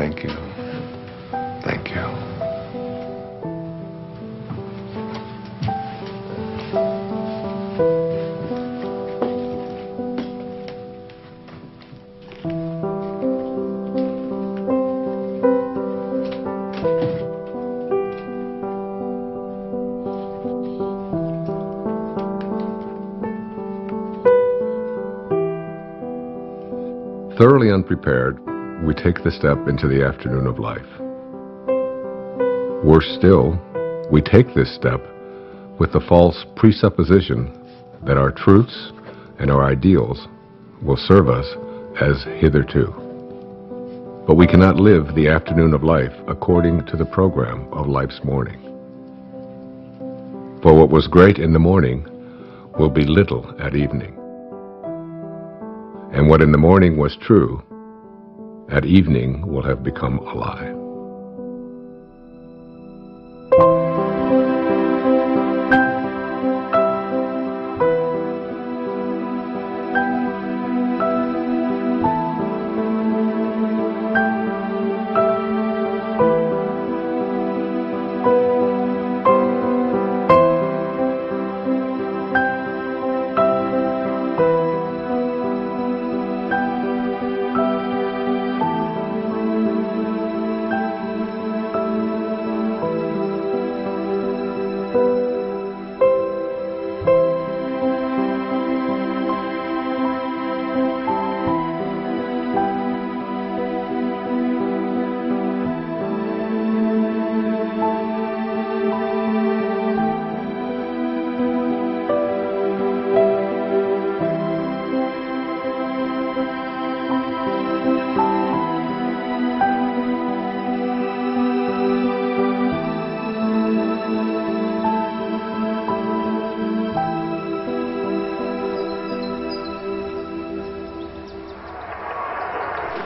Thank you. Thank you. Thoroughly unprepared, we take the step into the afternoon of life. Worse still, we take this step with the false presupposition that our truths and our ideals will serve us as hitherto. But we cannot live the afternoon of life according to the program of life's morning. For what was great in the morning will be little at evening. And what in the morning was true, at evening will have become a lie.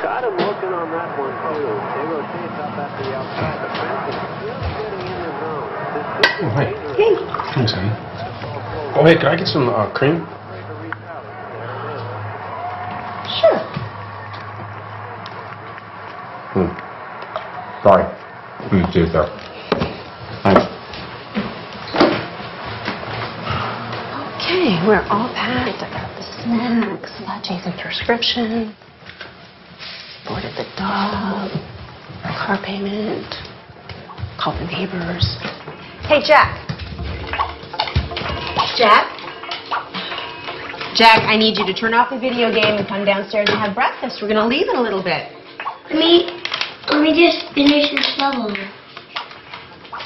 Got him looking on that one, too. They rotate up at the outside. The fence is just getting in the zone. Oh, hey. Hey. Thanks, honey. Oh, hey, can I get some cream? Sure. Sorry. Cheers, though. Thanks. Okay, we're all packed. I got the snacks, Jason's prescription, boarded the dog, car payment, called the neighbors. Hey, Jack. Jack? Jack, I need you to turn off the video game and come downstairs and have breakfast. We're going to leave in a little bit. Let me just finish this level.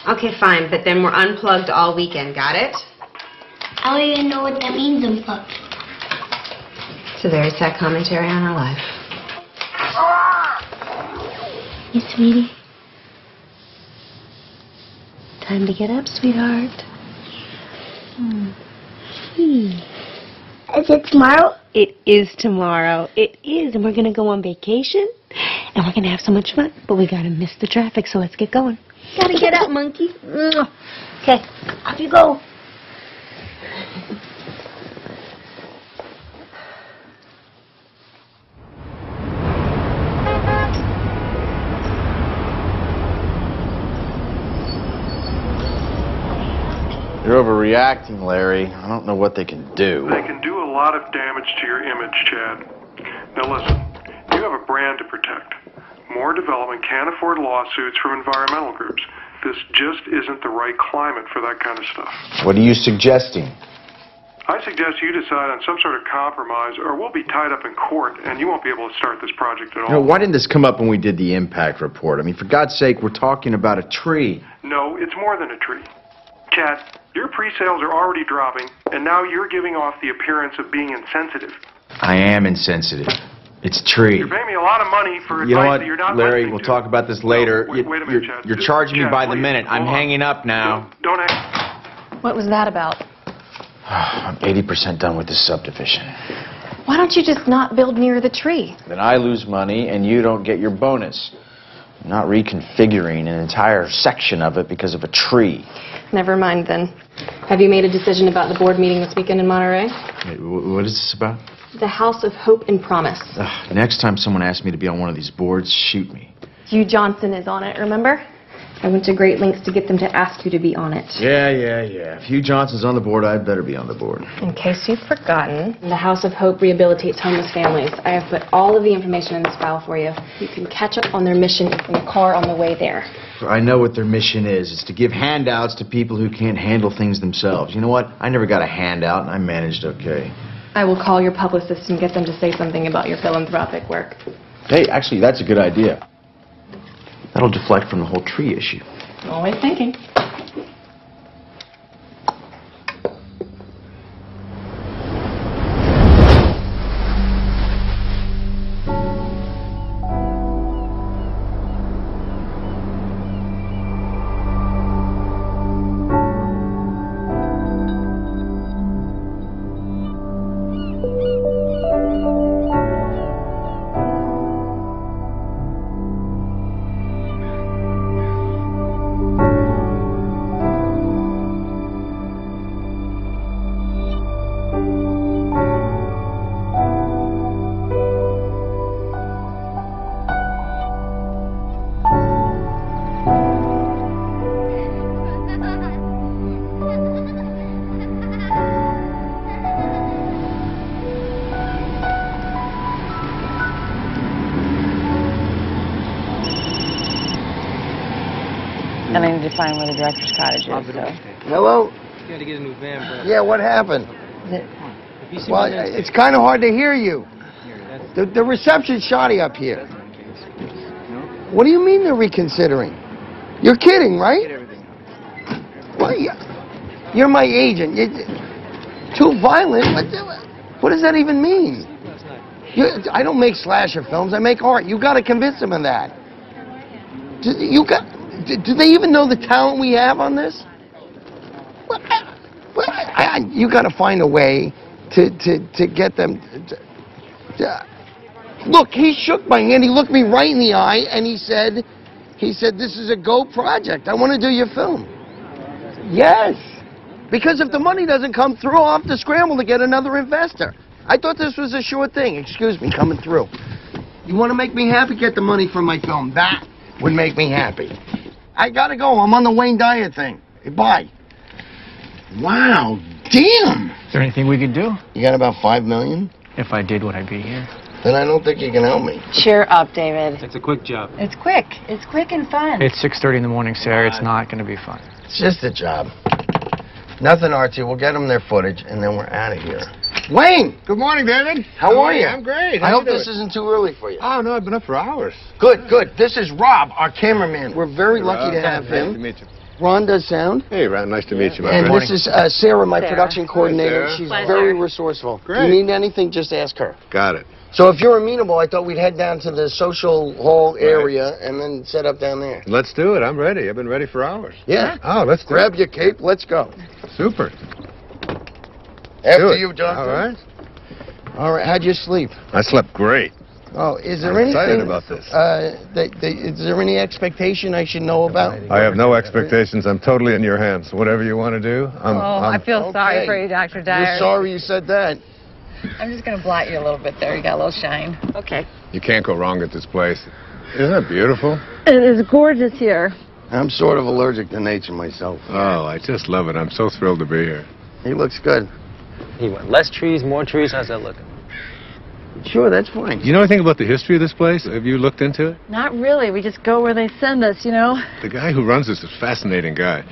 Okay, fine, but then we're unplugged all weekend, got it? I don't even know what that means, unplugged. It's a very sad commentary on our life. Hey, sweetie. Time to get up, sweetheart. Is it tomorrow? It is tomorrow. It is, and we're going to go on vacation, and we're going to have so much fun, but we got to miss the traffic, so let's get going. Gotta get up, monkey. Okay, off you go. You're overreacting, Larry. I don't know what they can do. They can do a lot of damage to your image, Chad. Now listen, you have a brand to protect. More development can't afford lawsuits from environmental groups. This just isn't the right climate for that kind of stuff. What are you suggesting? I suggest you decide on some sort of compromise, or we'll be tied up in court, and you won't be able to start this project at all. You know, why didn't this come up when we did the impact report? I mean, for God's sake, we're talking about a tree. No, it's more than a tree. Chad, your pre-sales are already dropping, and now you're giving off the appearance of being insensitive. I am insensitive. It's a tree. You're paying me a lot of money for advice You know what, that you're not Larry, listening we'll to. talk about this later. No, wait a minute, Chad. You're charging me Chad, by the please, minute. I'm hold on. hanging up now. Don't act. What was that about? I'm 80% done with this subdivision. Why don't you just not build near the tree? Then I lose money and you don't get your bonus. I'm not reconfiguring an entire section of it because of a tree. Never mind then. Have you made a decision about the board meeting this weekend in Monterey? Wait, what is this about? The House of Hope and Promise. Next time someone asks me to be on one of these boards, shoot me. Hugh Johnson is on it, remember? I went to great lengths to get them to ask you to be on it. Yeah. If Hugh Johnson's on the board, I'd better be on the board. In case you've forgotten, the House of Hope rehabilitates homeless families. I have put all of the information in this file for you. You can catch up on their mission in the car on the way there. I know what their mission is. It's to give handouts to people who can't handle things themselves. You know what? I never got a handout, and I managed okay. I will call your publicist and get them to say something about your philanthropic work. Hey, actually, that's a good idea. That'll deflect from the whole tree issue. Always thinking. And I need to find where the director's cottage is, so. Hello? You gotta get a new van, bro. Yeah, what happened? Well, it's kind of hard to hear you. The reception's shoddy up here. What do you mean they're reconsidering? You're kidding, right? Well, you're my agent. You're too violent. What does that even mean? I don't make slasher films. I make art. You got to convince them of that. Do they even know the talent we have on this? You got to find a way to get them. Look, he shook my hand. He looked me right in the eye, and he said, "This is a go project. I want to do your film." Yes, because if the money doesn't come through, I'll have to scramble to get another investor. I thought this was a sure thing. Excuse me, coming through. You want to make me happy? Get the money from my film. That would make me happy. I gotta go. I'm on the Wayne Dyer thing. Bye. Wow, damn. Is there anything we could do? You got about $5 million? If I did, would I be here? Then I don't think you can help me. Cheer up, David. It's a quick job. It's quick. It's quick and fun. It's 6:30 in the morning, Sarah. It's not going to be fun. It's just a job. Nothing artsy. We'll get them their footage, and then we're out of here. Wayne! Good morning, David. How are you? I'm great. I hope this isn't too early for you. Oh, no, I've been up for hours. Good, good. This is Rob, our cameraman. We're very lucky to have him. Nice to meet you. Ron does sound. Hey, Ron, nice to meet you, my And friend. this is Sarah, my Sarah. production coordinator. Sarah. She's Pleasure. very resourceful. Great. If you need anything, just ask her. Got it. So if you're amenable, I thought we'd head down to the social hall area and then set up down there. Let's do it. I'm ready. I've been ready for hours. Yeah. Oh, let's do Grab your cape. Let's go. it. Super. After Do it. you, John. All right. All right. How'd you sleep? I slept great. Oh, is there I'm anything? excited about this. Is there any expectation I should know about? I have no expectations. I'm totally in your hands. Whatever you want to do, I feel sorry for you, Dr. Dyer. You're sorry you said that. I'm just going to blot you a little bit there. You got a little shine. Okay. You can't go wrong at this place. Isn't that beautiful? It is gorgeous here. I'm sort of allergic to nature myself. Oh, I just love it. I'm so thrilled to be here. He looks good. He went less trees, more trees. How's that looking? Sure, that's fine. Do you know anything about the history of this place? Have you looked into it? Not really. We just go where they send us, you know. The guy who runs this is a fascinating guy.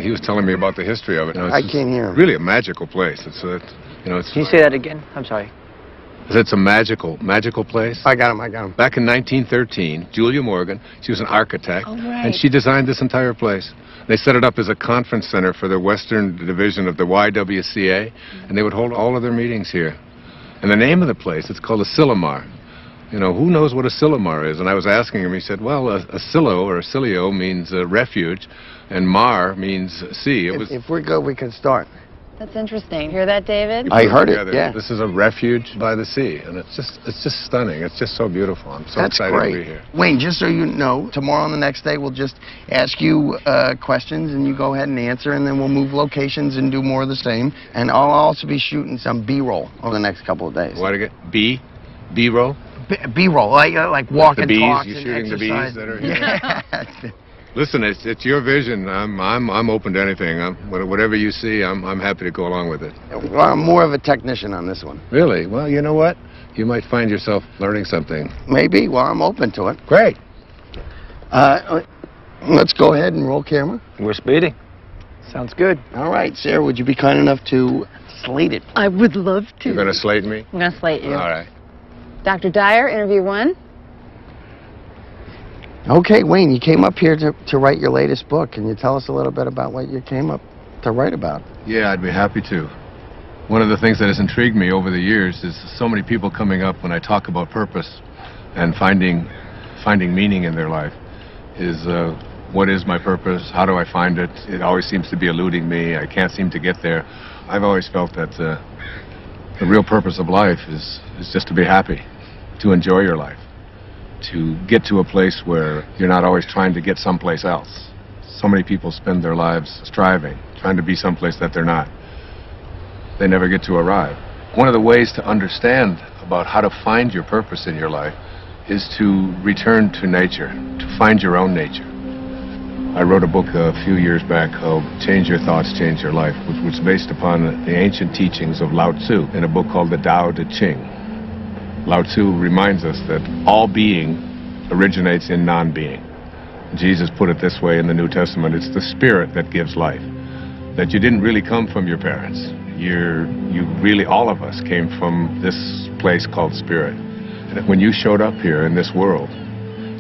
He was telling me about the history of it. Now, I can't hear him. Really a magical place. It's it's. Can you say that again? I'm sorry. It's a magical place. I got him. Back in 1913, Julia Morgan, she was an architect, Oh, right. and she designed this entire place. They set it up as a conference center for the Western Division of the YWCA, and they would hold all of their meetings here. And the name of the place, it's called a Silomar. You know, who knows what a Silomar is? And I was asking him, he said, well, a silo or a silio means refuge, and mar means sea. If we're good, we can start. That's interesting. Hear that, David? I heard it, yeah. This is a refuge by the sea, and it's just stunning. It's just so beautiful. I'm so That's excited great. to be here. Wayne, just so you know, tomorrow and the next day we'll just ask you questions and you go ahead and answer, and then we'll move locations and do more of the same. And I'll also be shooting some B-roll over the next couple of days. Why to get B-roll? B-roll, like walk The and bees, talk you and shooting the bees exercise. that are Yeah. Listen, it's your vision. I'm open to anything. Whatever you see, I'm happy to go along with it. Well, I'm more of a technician on this one. Really? Well, you know what? You might find yourself learning something. Maybe. Well, I'm open to it. Great. Let's go ahead and roll camera. We're speeding. Sounds good. All right, Sarah, would you be kind enough to slate it? I would love to. You're going to slate me? I'm going to slate you. All right. Dr. Dyer, interview 1. Okay, Wayne, you came up here to write your latest book. Can you tell us a little bit about what you came up to write about? Yeah, I'd be happy to. One of the things that has intrigued me over the years is so many people coming up when I talk about purpose and finding meaning in their life is what is my purpose? How do I find it? It always seems to be eluding me. I can't seem to get there. I've always felt that the real purpose of life is just to be happy, to enjoy your life, to get to a place where you're not always trying to get someplace else. So many people spend their lives striving, trying to be someplace that they're not. They never get to arrive. One of the ways to understand about how to find your purpose in your life is to return to nature, to find your own nature. I wrote a book a few years back called Change Your Thoughts, Change Your Life, which was based upon the ancient teachings of Lao Tzu in a book called the Tao Te Ching. Lao Tzu reminds us that all being originates in non-being. Jesus put it this way in the New Testament, it's the spirit that gives life. That you didn't really come from your parents. You really, all of us came from this place called spirit. And when you showed up here in this world,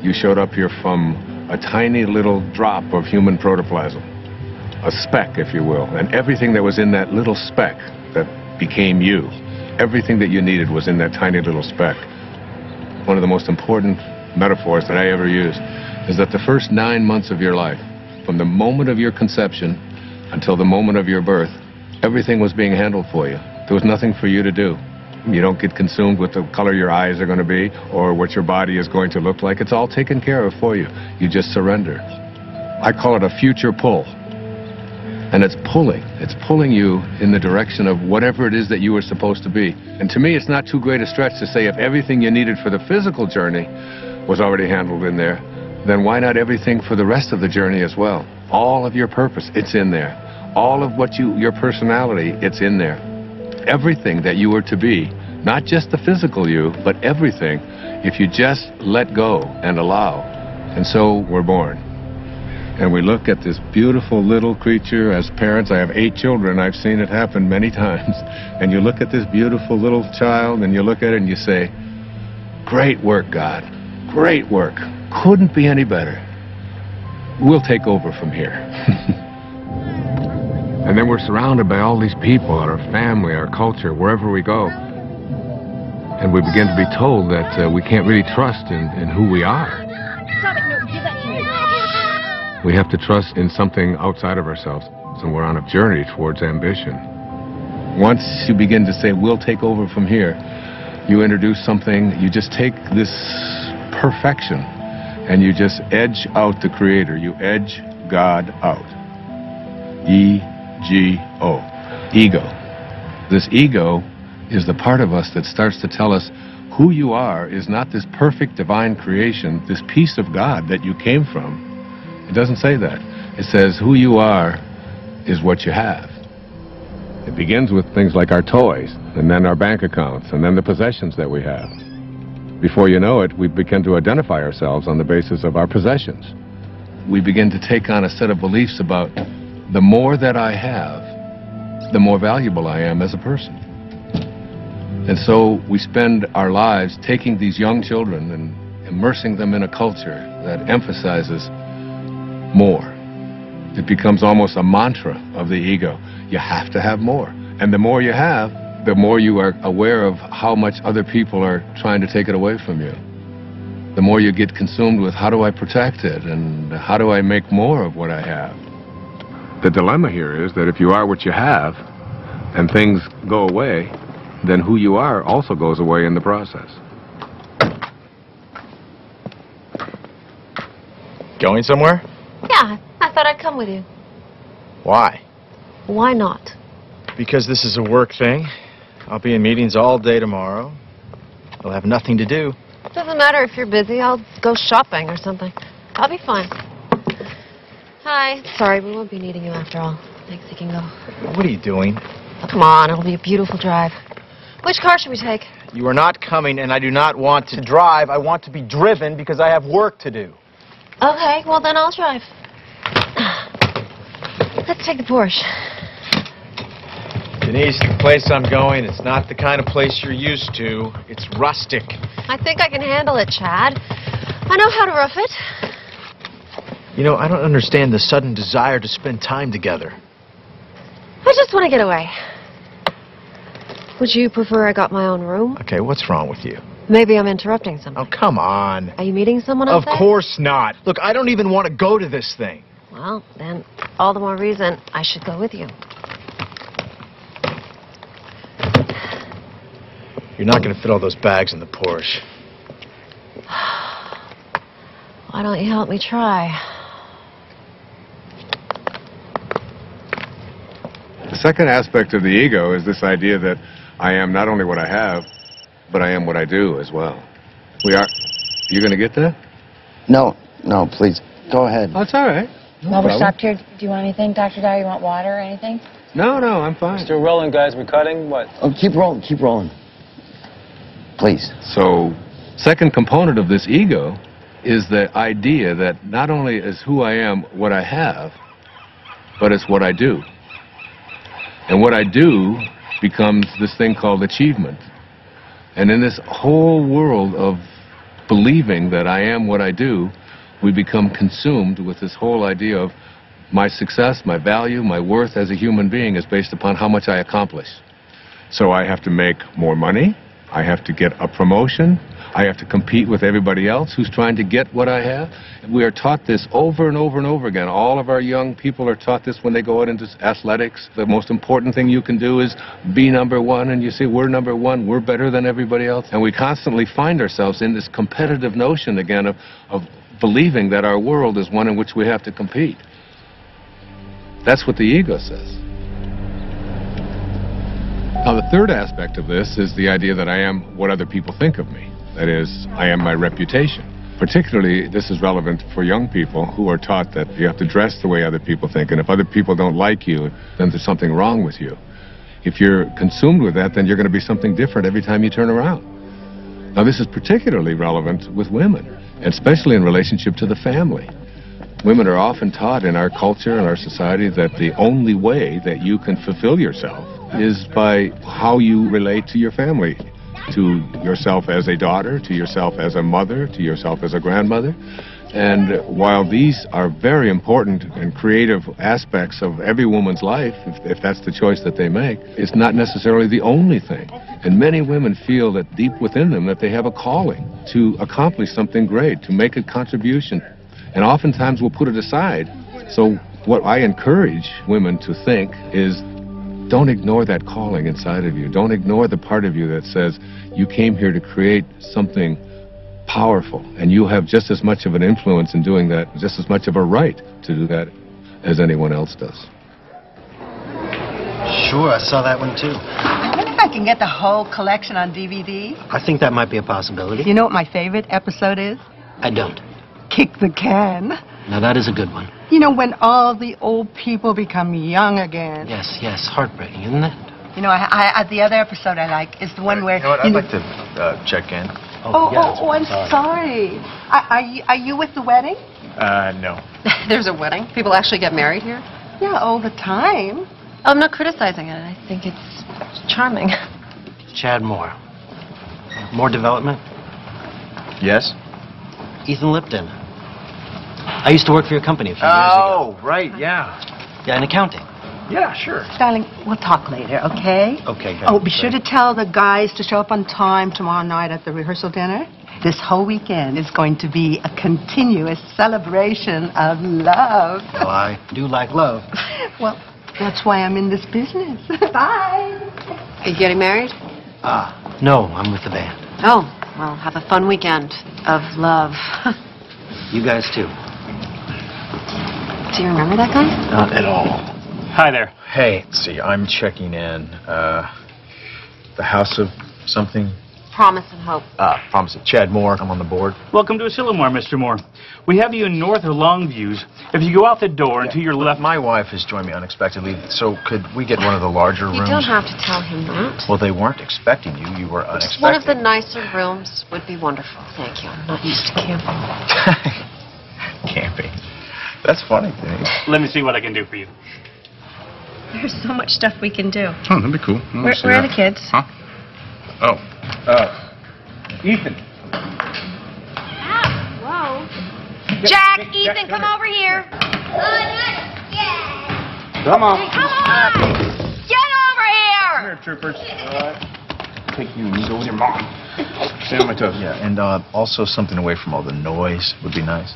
you showed up here from a tiny little drop of human protoplasm, a speck, if you will, and everything that was in that little speck that became you, everything that you needed was in that tiny little speck. One of the most important metaphors that I ever use is that the first 9 months of your life, from the moment of your conception until the moment of your birth, everything was being handled for you. There was nothing for you to do. You don't get consumed with the color your eyes are going to be or what your body is going to look like. It's all taken care of for you. You just surrender. I call it a future pull. And it's pulling you in the direction of whatever it is that you were supposed to be. And to me, it's not too great a stretch to say if everything you needed for the physical journey was already handled in there, then why not everything for the rest of the journey as well? All of your purpose, it's in there. All of what your personality, it's in there. Everything that you were to be, not just the physical you, but everything, if you just let go and allow. And so we're born. And we look at this beautiful little creature. As parents, I have 8 children. I've seen it happen many times. And you look at this beautiful little child and you look at it and you say, great work, God. Great work. Couldn't be any better. We'll take over from here. And then we're surrounded by all these people, our family, our culture, wherever we go. And we begin to be told that we can't really trust in who we are. Stop it, no, give that to me. We have to trust in something outside of ourselves. And we're on a journey towards ambition. Once you begin to say, we'll take over from here, you introduce something, you just take this perfection and you just edge out the Creator. You edge God out. E-G-O. Ego. This ego is the part of us that starts to tell us who you are is not this perfect divine creation, this piece of God that you came from. It doesn't say that. It says who you are is what you have. It begins with things like our toys, and then our bank accounts, and then the possessions that we have. Before you know it, we begin to identify ourselves on the basis of our possessions. We begin to take on a set of beliefs about the more that I have, the more valuable I am as a person. And so we spend our lives taking these young children and immersing them in a culture that emphasizes more. It becomes almost a mantra of the ego. You have to have more. And the more you have, the more you are aware of how much other people are trying to take it away from you. The more you get consumed with how do I protect it and how do I make more of what I have. The dilemma here is that if you are what you have and things go away, then who you are also goes away in the process. Going somewhere? Yeah, I thought I'd come with you. Why? Why not? Because this is a work thing. I'll be in meetings all day tomorrow. I'll have nothing to do. Doesn't matter if you're busy. I'll go shopping or something. I'll be fine. Hi. Sorry, we won't be needing you after all. Thanks, you can go. What are you doing? Come on, it'll be a beautiful drive. Which car should we take? You are not coming, and I do not want to drive. I want to be driven because I have work to do. Okay, well then I'll drive. Let's take the Porsche. Denise, the place I'm going, it's not the kind of place you're used to. It's rustic. I think I can handle it, Chad. I know how to rough it. You know, I don't understand the sudden desire to spend time together. I just want to get away. Would you prefer I got my own room? Okay, what's wrong with you? Maybe I'm interrupting something. Oh, come on. Are you meeting someone up there? Of course not. Look, I don't even want to go to this thing. Well, then, all the more reason I should go with you. You're not going to fit all those bags in the Porsche. Why don't you help me try? The second aspect of the ego is this idea that I am not only what I have, but I am what I do as well. You going to get that? No, please. Go ahead. Oh, it's all right. No While we're problem. stopped here, do you want anything, Dr. Dyer? You want water or anything? No, I'm fine. Still rolling, guys. We're cutting. What? Oh, keep rolling. Please. So, second component of this ego is the idea that not only is who I am what I have, but it's what I do. And what I do becomes this thing called achievement. And in this whole world of believing that I am what I do, we become consumed with this whole idea of my success, my value, my worth as a human being is based upon how much I accomplish. So I have to make more money, I have to get a promotion, I have to compete with everybody else who's trying to get what I have. We are taught this over and over and over again. All of our young people are taught this when they go out into athletics. The most important thing you can do is be number one, and you say, we're number one, we're better than everybody else. And we constantly find ourselves in this competitive notion again of believing that our world is one in which we have to compete. That's what the ego says. Now, the third aspect of this is the idea that I am what other people think of me. That is, I am my reputation. Particularly, this is relevant for young people who are taught that you have to dress the way other people think, and if other people don't like you, then there's something wrong with you. If you're consumed with that, then you're going to be something different every time you turn around. Now, this is particularly relevant with women, especially in relationship to the family. Women are often taught in our culture and our society that the only way that you can fulfill yourself is by how you relate to your family, to yourself as a daughter, to yourself as a mother, to yourself as a grandmother. And while these are very important and creative aspects of every woman's life, if that's the choice that they make, it's not necessarily the only thing. And many women feel that deep within them that they have a calling to accomplish something great, to make a contribution. And oftentimes we'll put it aside. So what I encourage women to think is, don't ignore that calling inside of you. Don't ignore the part of you that says you came here to create something powerful, and you have just as much of an influence in doing that, just as much of a right to do that as anyone else does. Sure, I saw that one too. I wonder if I can get the whole collection on DVD. I think that might be a possibility. You know what my favorite episode is? I don't. Kick the Can. Now that is a good one. You know, when all the old people become young again. Yes, heartbreaking, isn't it? You know, the other episode I like is the one where... You know what, I'd like to check in. I'm sorry. Are you with the wedding? No. There's a wedding? People actually get married here? Yeah, all the time. I'm not criticizing it. I think it's charming. Chad Moore. More development? Yes? Ethan Lipton. I used to work for your company a few years ago. Oh, right, yeah. Yeah, in accounting. Yeah, sure. Darling, we'll talk later, okay? Okay, good. Oh, be sure to tell the guys to show up on time tomorrow night at the rehearsal dinner. This whole weekend is going to be a continuous celebration of love. Well, I do like love. Well, that's why I'm in this business. Bye. Are you getting married? No, I'm with the band. Oh, well, have a fun weekend of love. You guys too. Do you remember that guy? Not at all. Hi there. Hey, see, I'm checking in. The house of something? Promise and Hope. Promise it. Chad Moore. I'm on the board. Welcome to Asilomar, Mr. Moore. We have you in North or Longviews. If you go out the door and to your left... My wife has joined me unexpectedly, so could we get one of the larger rooms? You don't have to tell him that. Well, they weren't expecting you. You were unexpected. One of the nicer rooms would be wonderful. Thank you. I'm not used to camping. Camping. That's funny. Let me see what I can do for you. There's so much stuff we can do. Oh, that'd be cool. Where are the kids? Huh? Oh, Ethan. Whoa. Jack, Ethan, come over here. Come on. Come on. Get over here. Come here, troopers. Take you and go with your mom. Stand on my toes. Yeah, and also something away from all the noise would be nice.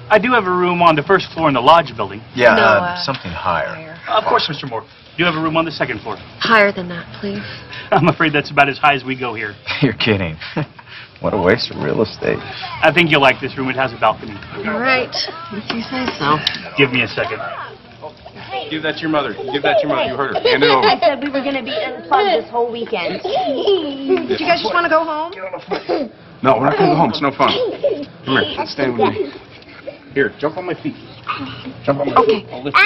I do have a room on the first floor in the lodge building. Yeah, No, something higher. Of course, Mr. Moore. Do you have a room on the second floor? Higher than that, please. I'm afraid that's about as high as we go here. You're kidding. What a waste of real estate. I think you'll like this room. It has a balcony. All right. If you say so. Give me a second. Give that to your mother. Give that to your mother. You heard her. Hand it over. I said we were going to be unplugged this whole weekend. Do you guys just want to go home? No, we're not going to go home. It's no fun. Come here. Stand with me. Here, jump on my feet. Jump on my feet. I'll lift you.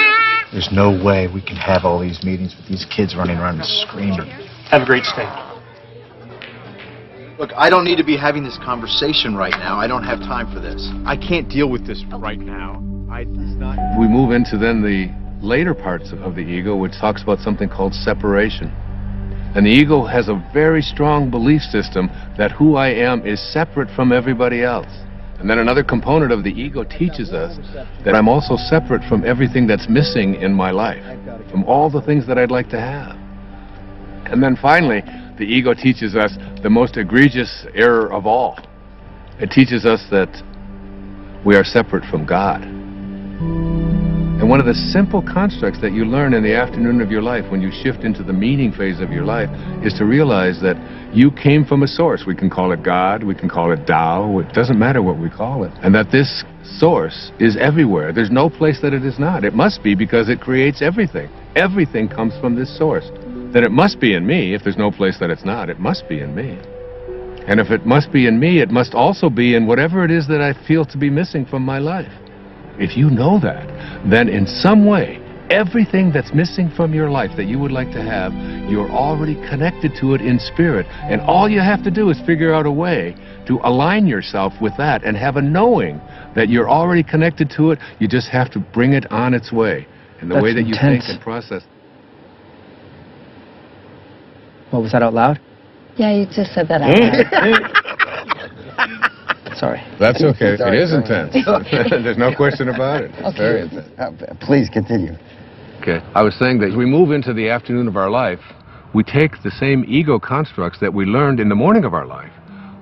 There's no way we can have all these meetings with these kids running around and screaming. Have a great stay. Look, I don't need to be having this conversation right now. I don't have time for this. I can't deal with this right now. We move into then the later parts of the ego, which talks about something called separation. And the ego has a very strong belief system that who I am is separate from everybody else. And then another component of the ego teaches us that I'm also separate from everything that's missing in my life, from all the things that I'd like to have. And then finally, the ego teaches us the most egregious error of all. It teaches us that we are separate from God. And one of the simple constructs that you learn in the afternoon of your life when you shift into the meaning phase of your life is to realize that you came from a source. We can call it God, we can call it Tao, it doesn't matter what we call it. And that this source is everywhere. There's no place that it is not. It must be because it creates everything. Everything comes from this source. Then it must be in me. If there's no place that it's not, it must be in me. And if it must be in me, it must also be in whatever it is that I feel to be missing from my life. If you know that, then in some way, everything that's missing from your life that you would like to have, you're already connected to it in spirit. And all you have to do is figure out a way to align yourself with that and have a knowing that you're already connected to it. You just have to bring it on its way. And the way that you think and process. What was that out loud? Yeah, you just said that out loud. Sorry. That's okay. Sorry, it is sorry. intense. There's no question about it. It's very intense. Please continue. Okay. I was saying that as we move into the afternoon of our life, we take the same ego constructs that we learned in the morning of our life,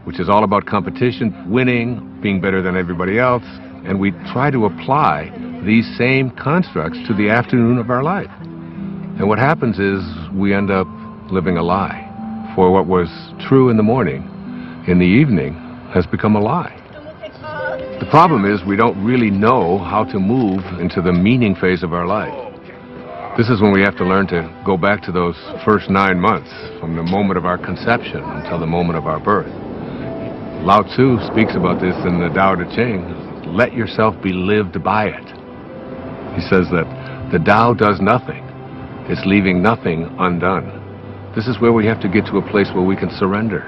which is all about competition, winning, being better than everybody else, and we try to apply these same constructs to the afternoon of our life. And what happens is we end up living a lie. For what was true in the morning, in the evening, has become a lie. The problem is we don't really know how to move into the meaning phase of our life. This is when we have to learn to go back to those first 9 months, from the moment of our conception until the moment of our birth. Lao Tzu speaks about this in the Tao Te Ching. Let yourself be lived by it. He says that the Tao does nothing. It's leaving nothing undone. This is where we have to get to a place where we can surrender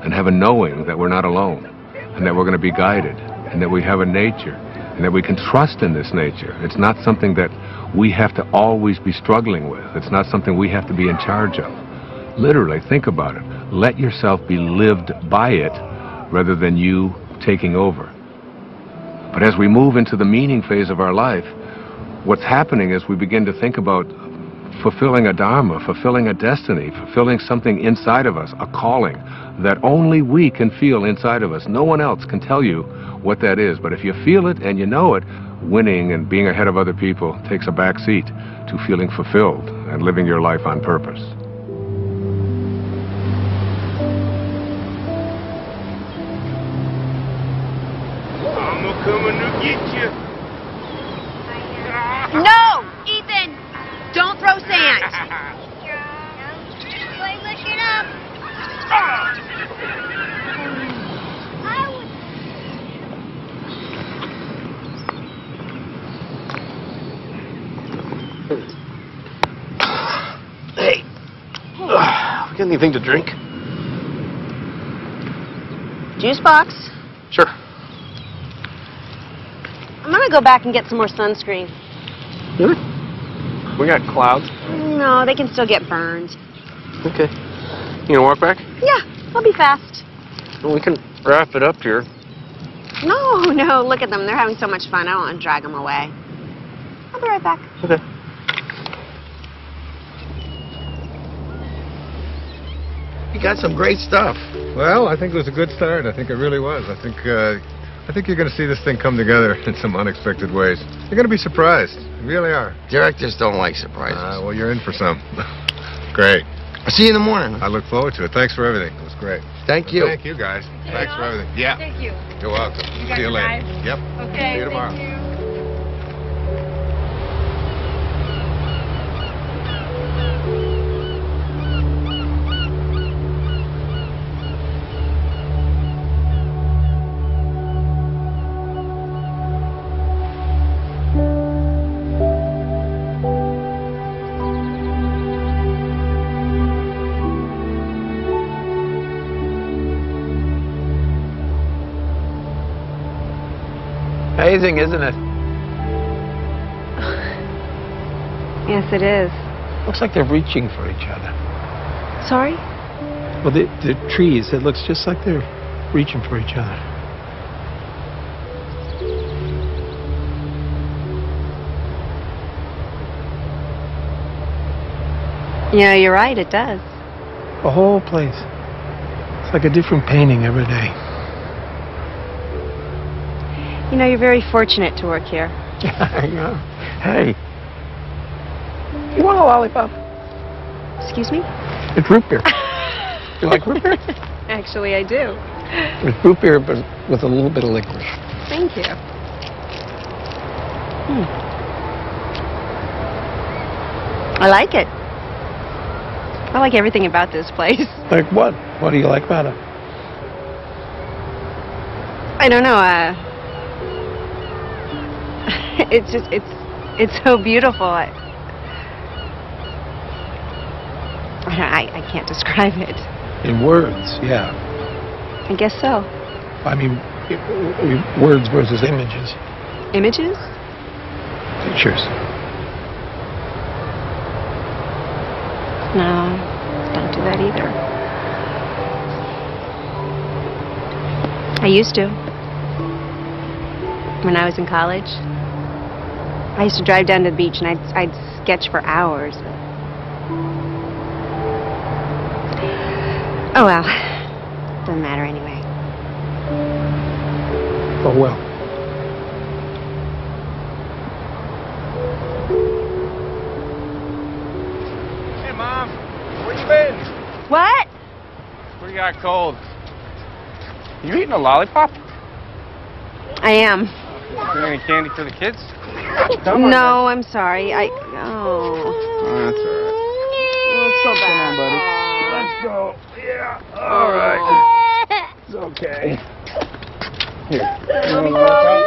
and have a knowing that we're not alone, and that we're going to be guided, and that we have a nature, and that we can trust in this nature. It's not something that we have to always be struggling with. It's not something we have to be in charge of. Literally, think about it. Let yourself be lived by it rather than you taking over. But as we move into the meaning phase of our life, what's happening is we begin to think about fulfilling a dharma, fulfilling a destiny, fulfilling something inside of us, a calling that only we can feel inside of us. No one else can tell you what that is. But if you feel it and you know it, winning and being ahead of other people takes a back seat to feeling fulfilled and living your life on purpose. I'm coming to get you. No, Ethan! Don't throw sand. Look it up. Get anything to drink? Juice box? Sure. I'm gonna go back and get some more sunscreen. Really? We got clouds. No, they can still get burned. Okay. You gonna walk back? Yeah, I'll be fast. Well, we can wrap it up here. No, look at them. They're having so much fun. I don't want to drag them away. I'll be right back. Okay. You got some great stuff. Well, I think it was a good start. I think it really was. I think you're going to see this thing come together in some unexpected ways. You're going to be surprised. You really are. Directors don't like surprises. Well, you're in for some. Great. I'll see you in the morning. I look forward to it. Thanks for everything. It was great. Thank you. Thank you, guys. Thanks for everything. Yeah. Thank you. You're welcome. You got See you your later. knife? Yep. Okay. See you tomorrow. Thank you. Amazing, isn't it? Yes, it is. Looks like they're reaching for each other. Sorry? Well, the trees, it looks just like they're reaching for each other. Yeah, you're right, it does. The whole place. It's like a different painting every day. You know, you're very fortunate to work here. I know. Hey. You want a lollipop? Excuse me? It's root beer. You like root beer? Actually, I do. It's root beer, but with a little bit of licorice. Thank you. I like it. I like everything about this place. Like what? What do you like about it? I don't know, it's just, it's so beautiful. I can't describe it. In words, yeah. I guess so. I mean, words versus images. Images? Pictures. No, don't do that either. I used to. When I was in college, I used to drive down to the beach and I'd sketch for hours. Oh well, doesn't matter anyway. Oh well. Hey, Mom, where you been? What? We got cold. You eating a lollipop? I am. You got any candy for the kids? No, I'm sorry. Oh, that's all right. Let's go back. Come on, buddy. Let's go. Yeah. All right. It's okay. Here. You want a lollipop?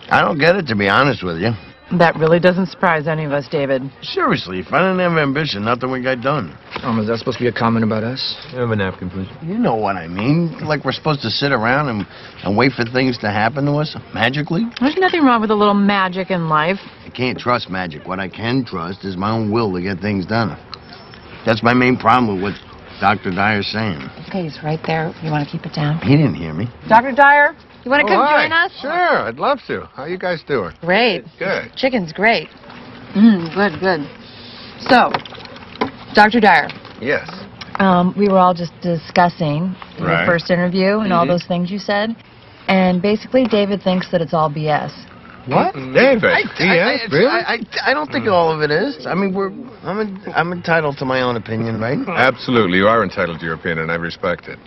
I don't get it, to be honest with you. That really doesn't surprise any of us, David. Seriously, if I didn't have ambition, nothing would get done. Is that supposed to be a comment about us? Have a napkin, please. You know what I mean. Like we're supposed to sit around and wait for things to happen to us magically. There's nothing wrong with a little magic in life. I can't trust magic. What I can trust is my own will to get things done. That's my main problem with what Dr. Dyer's saying. Okay, he's right there. You want to keep it down? He didn't hear me. Dr. Dyer, you want to come hi. join us? Sure, I'd love to. How you guys doing? Great. Good. Chicken's great. Good. So, Dr. Dyer. Yes. We were all just discussing Right. the first interview and all those things you said. And basically, David thinks that it's all BS. What? David? Really? I don't think all of it is. I mean, I'm entitled to my own opinion, right? Absolutely. You are entitled to your opinion, and I respect it.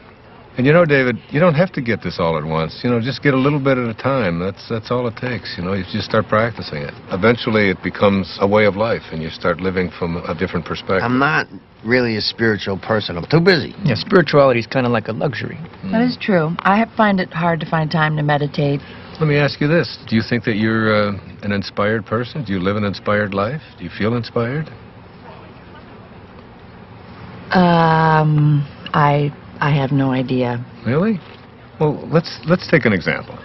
And you know, David, you don't have to get this all at once. You know, just get a little bit at a time. That's all it takes. You know, you just start practicing it. Eventually, it becomes a way of life, and you start living from a different perspective. I'm not really a spiritual person. I'm too busy. Yeah, spirituality is kind of like a luxury. That is true. I find it hard to find time to meditate. Let me ask you this. Do you think that you're an inspired person? Do you live an inspired life? Do you feel inspired? I have no idea. Really? Well, let's take an example.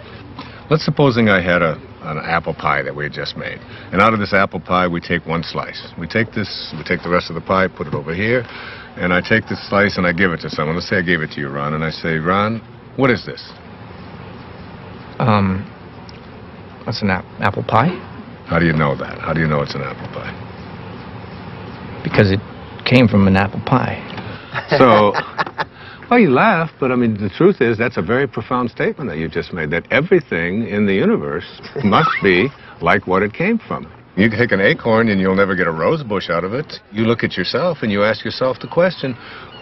Let's supposing I had an apple pie that we had just made, and out of this apple pie we take one slice. We take the rest of the pie, put it over here, and I take this slice and I give it to someone. Let's say I gave it to you, Ron, and I say, Ron, what is this? That's an apple pie. How do you know that? How do you know it's an apple pie? Because it came from an apple pie. So, well, you laugh, but I mean, the truth is that's a very profound statement that you just made, that everything in the universe must be like what it came from. You take an acorn and you'll never get a rose bush out of it. You look at yourself and you ask yourself the question,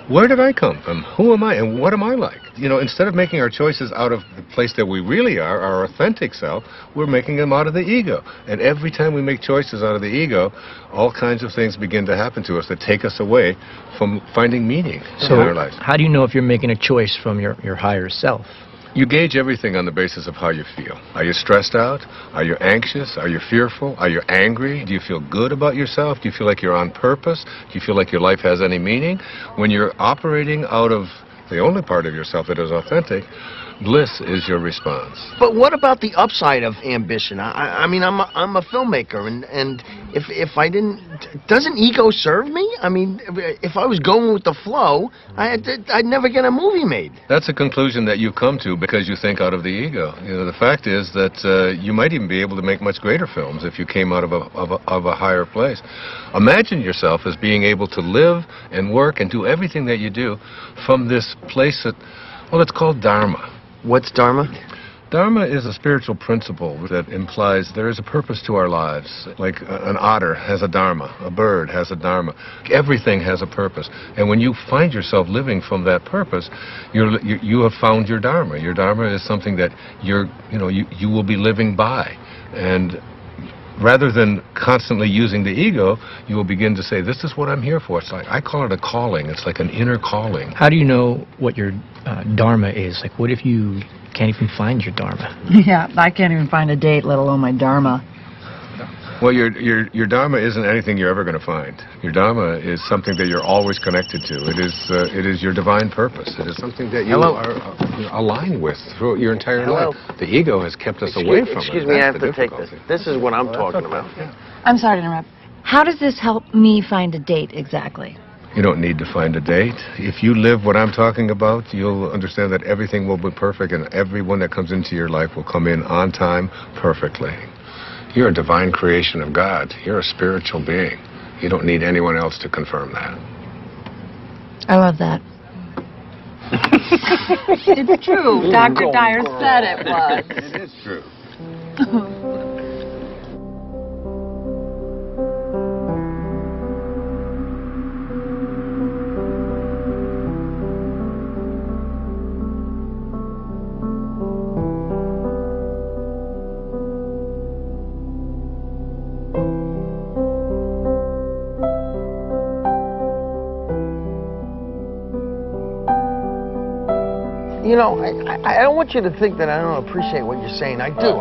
where did I come from? Who am I and what am I like? You know, instead of making our choices out of the place that we really are, our authentic self, we're making them out of the ego. And every time we make choices out of the ego, all kinds of things begin to happen to us that take us away from finding meaning in our lives. How do you know if you're making a choice from your higher self? You gauge everything on the basis of how you feel. Are you stressed out? Are you anxious? Are you fearful? Are you angry? Do you feel good about yourself? Do you feel like you're on purpose? Do you feel like your life has any meaning? When you're operating out of the only part of yourself that is authentic, bliss is your response. But what about the upside of ambition? I mean, I'm a filmmaker, and if I didn't, doesn't ego serve me? I mean, if I was going with the flow, I'd never get a movie made. That's a conclusion that you've come to because you think out of the ego. You know, the fact is that you might even be able to make much greater films if you came out of a higher place. Imagine yourself as being able to live and work and do everything that you do from this place that, well, it's called Dharma. What's Dharma? Dharma is a spiritual principle that implies there is a purpose to our lives. Like an otter has a dharma, a bird has a dharma. Everything has a purpose. And when you find yourself living from that purpose, you have found your dharma. Your dharma is something that you will be living by. And rather than constantly using the ego, you will begin to say, this is what I'm here for. It's like, I call it a calling. It's like an inner calling. How do you know what your dharma is? Like, what if you can't even find your dharma? Yeah, I can't even find a date, let alone my dharma. Well, your dharma isn't anything you're ever going to find. Your dharma is something that you're always connected to. It is your divine purpose. It is something that you are aligned with throughout your entire life. The ego has kept us away from it. Excuse me, I have to take this. This is what I'm talking about. I'm sorry to interrupt. How does this help me find a date exactly? You don't need to find a date. If you live what I'm talking about, you'll understand that everything will be perfect and everyone that comes into your life will come in on time perfectly. You're a divine creation of God. You're a spiritual being. You don't need anyone else to confirm that. I love that. It's true. Dr. Dyer said it was. It is true. You know, I don't want you to think that I don't appreciate what you're saying. I do.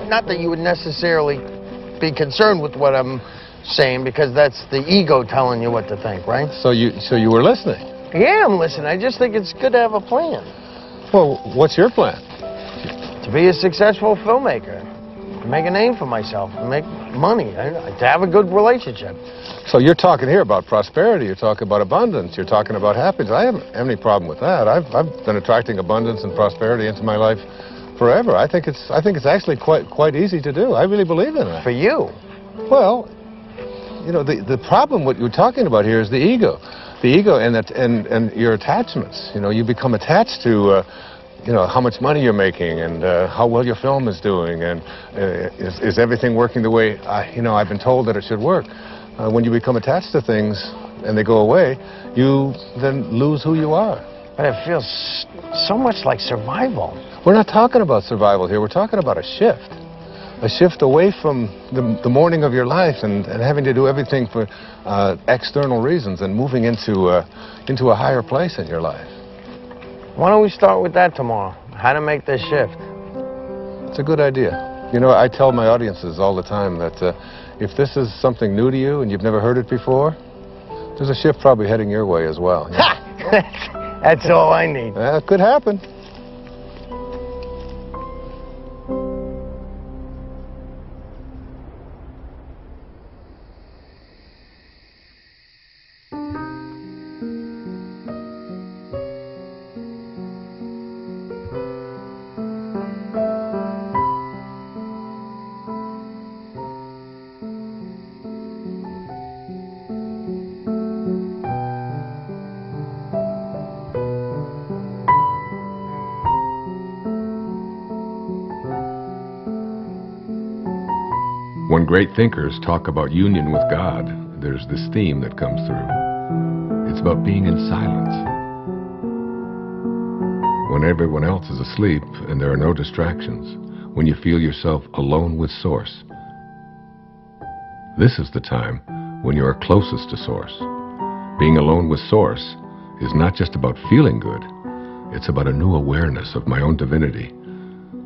Not that you would necessarily be concerned with what I'm saying, because that's the ego telling you what to think, right? So you were listening? Yeah, I'm listening. I just think it's good to have a plan. Well, what's your plan? To be a successful filmmaker, to make a name for myself, to make money, to have a good relationship. So you're talking here about prosperity, you're talking about abundance, you're talking about happiness. I haven't any problem with that. I've been attracting abundance and prosperity into my life forever. I think it's actually quite easy to do. I really believe in that. For you? Well, you know, the problem what you're talking about here is the ego. The ego and your attachments. You know, you become attached to you know, how much money you're making and how well your film is doing, and is everything working the way I've been told that it should work. When you become attached to things and they go away, you then lose who you are. But it feels so much like survival. We're not talking about survival here. We're talking about a shift away from the morning of your life and having to do everything for external reasons and moving into a higher place in your life. Why don't we start with that tomorrow? How to make this shift? It's a good idea. You know, I tell my audiences all the time that if this is something new to you and you've never heard it before, There's a shift probably heading your way as well. Yeah? Ha! That's all I need. It could happen. When great thinkers talk about union with God, there's this theme that comes through. It's about being in silence. When everyone else is asleep and there are no distractions, when you feel yourself alone with Source. This is the time when you are closest to Source. Being alone with Source is not just about feeling good, it's about a new awareness of my own divinity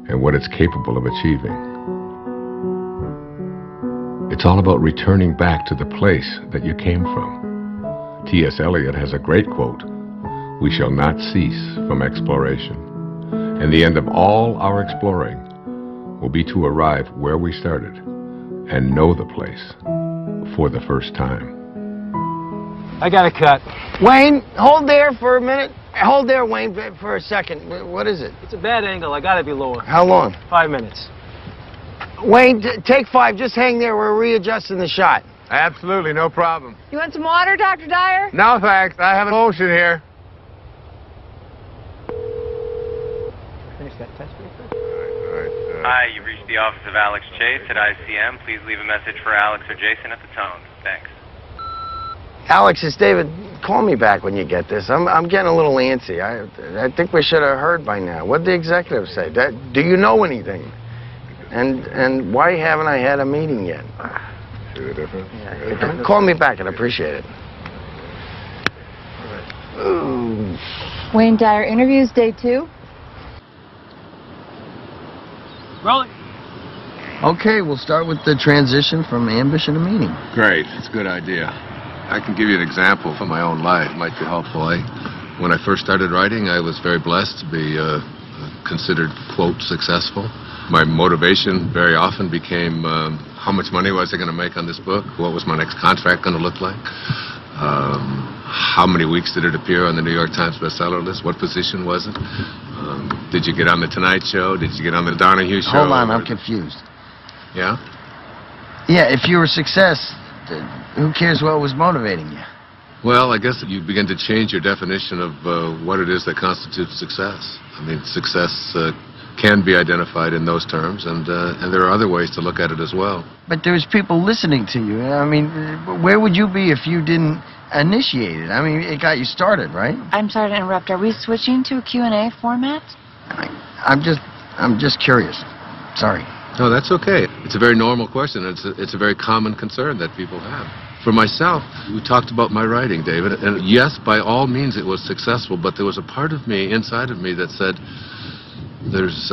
and what it's capable of achieving. It's all about returning back to the place that you came from. T.S. Eliot has a great quote, "We shall not cease from exploration. And the end of all our exploring will be to arrive where we started and know the place for the first time." I got a cut. Wayne, hold there for a minute. Hold there, Wayne, for a second. What is it? It's a bad angle. I gotta be lower. How long? 5 minutes. Wayne, take 5. Just hang there. We're readjusting the shot. Absolutely, no problem. You want some water, Dr. Dyer? No, thanks. I have an ocean here. Finish that test real quick. Hi, you've reached the office of Alex Chase at ICM. Please leave a message for Alex or Jason at the tone. Thanks. Alex, it's David. Call me back when you get this. I'm getting a little antsy. I think we should have heard by now. What did the executive say? Do you know anything? And why haven't I had a meeting yet? See the difference? Yeah, call me back. I'd appreciate it. Ooh. Wayne Dyer interviews day 2. Rolling. Okay, we'll start with the transition from ambition to meaning. Great. It's a good idea. I can give you an example from my own life. It might be helpful. When I first started writing, I was very blessed to be considered, quote, successful. My motivation very often became how much money was I going to make on this book? What was my next contract going to look like? How many weeks did it appear on the New York Times bestseller list? What position was it? Did you get on the Tonight Show? Did you get on the Donahue Show? Hold on, I'm confused. Yeah? Yeah, if you were a success, who cares what was motivating you? Well, I guess you begin to change your definition of what it is that constitutes success. I mean, success can be identified in those terms, and there are other ways to look at it as well. But there's people listening to you. I mean, where would you be if you didn't initiate it? I mean, it got you started, right? I'm sorry to interrupt. Are we switching to a Q&A format? I'm just curious. Sorry. No, that's okay. It's a very normal question. It's a very common concern that people have. For myself, we talked about my writing, David, and yes, by all means it was successful, but there was a part of me, inside of me, that said, there's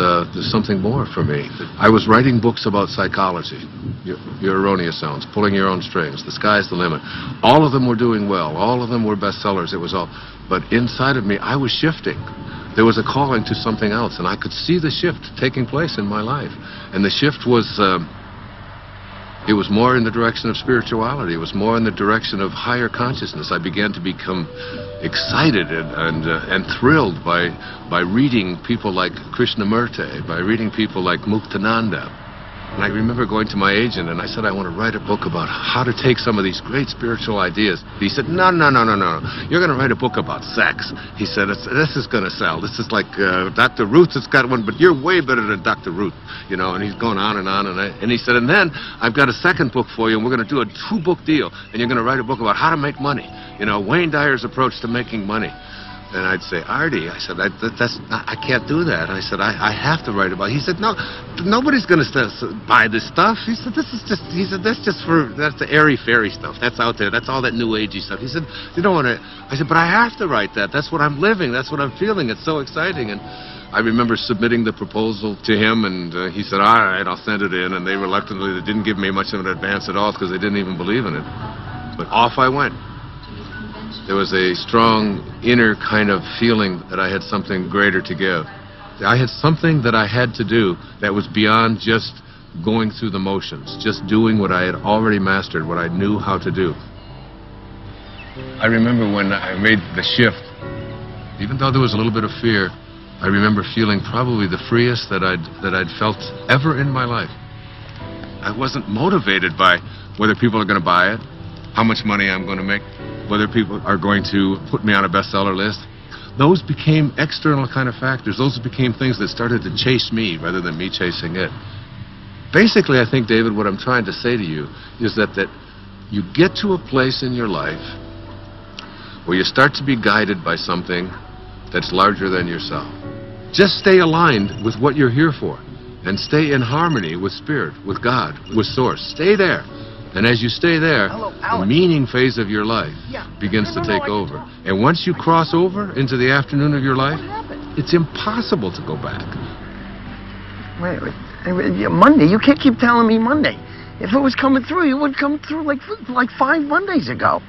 something more for me. I was writing books about psychology, your erroneous zones, pulling your own strings, the sky's the limit. All of them were doing well. All of them were bestsellers. It was all. But inside of me, I was shifting. There was a calling to something else, and I could see the shift taking place in my life. And the shift was, it was more in the direction of spirituality. It was more in the direction of higher consciousness. I began to become excited and thrilled by reading people like Krishnamurti, by reading people like Muktananda. And I remember going to my agent and I said, I want to write a book about how to take some of these great spiritual ideas. He said, no. You're going to write a book about sex. He said, this is going to sell. This is like Dr. Ruth has got one, but you're way better than Dr. Ruth. You know, and he's going on and on. And he said, and then I've got a second book for you, and we're going to do a 2-book deal. And you're going to write a book about how to make money. You know, Wayne Dyer's approach to making money. And I'd say, Artie, I said, I can't do that. I said, I have to write about it. He said, no, nobody's going to buy this stuff. He said, that's the airy-fairy stuff. That's out there. That's all that new agey stuff. He said, you don't want to. I said, but I have to write that. That's what I'm living. That's what I'm feeling. It's so exciting. And I remember submitting the proposal to him, and he said, all right, I'll send it in. And they reluctantly, they didn't give me much of an advance at all because they didn't even believe in it. But off I went. There was a strong inner kind of feeling that I had something greater to give. I had something that I had to do that was beyond just going through the motions, just doing what I had already mastered, what I knew how to do. I remember when I made the shift, even though there was a little bit of fear, I remember feeling probably the freest that I'd felt ever in my life. I wasn't motivated by whether people are going to buy it, how much money I'm going to make, whether people are going to put me on a bestseller list. Those became external kind of factors. Those became things that started to chase me rather than me chasing it. Basically, I think, David, what I'm trying to say to you is that you get to a place in your life where you start to be guided by something that's larger than yourself. Just stay aligned with what you're here for, and stay in harmony with Spirit, with God, with Source. Stay there. And as you stay there, the meaning phase of your life begins to take over. And once you cross over into the afternoon of your life, it's impossible to go back. Wait, Monday? You can't keep telling me Monday. If it was coming through, it would come through like 5 Mondays ago.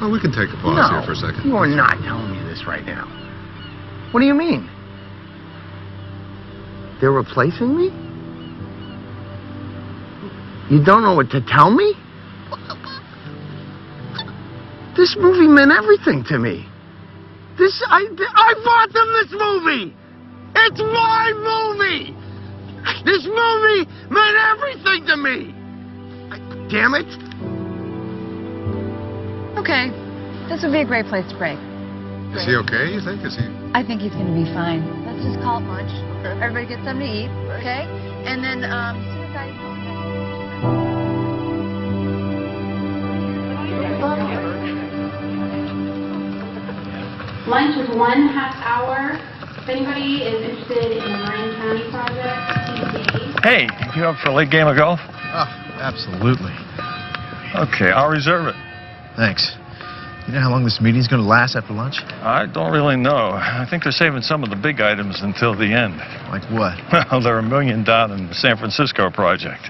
Well, we can take a pause here for a second. You are not telling me this right now. What do you mean? They're replacing me? You don't know what to tell me? This movie meant everything to me. I bought them this movie! It's my movie! This movie meant everything to me! Damn it! Okay, this would be a great place to break. Is he okay, you think? I think he's going to be fine. Let's just call it lunch. Everybody get something to eat, okay? And then, as soon as I... Lunch is 1/2 hour. If anybody is interested in the Marin County project, Hey, you up for a late game of golf? Oh, absolutely. Okay, I'll reserve it. Thanks. You know how long this meeting's going to last after lunch? I don't really know. I think they're saving some of the big items until the end. Like what? Well, they're $1 million down in the San Francisco project.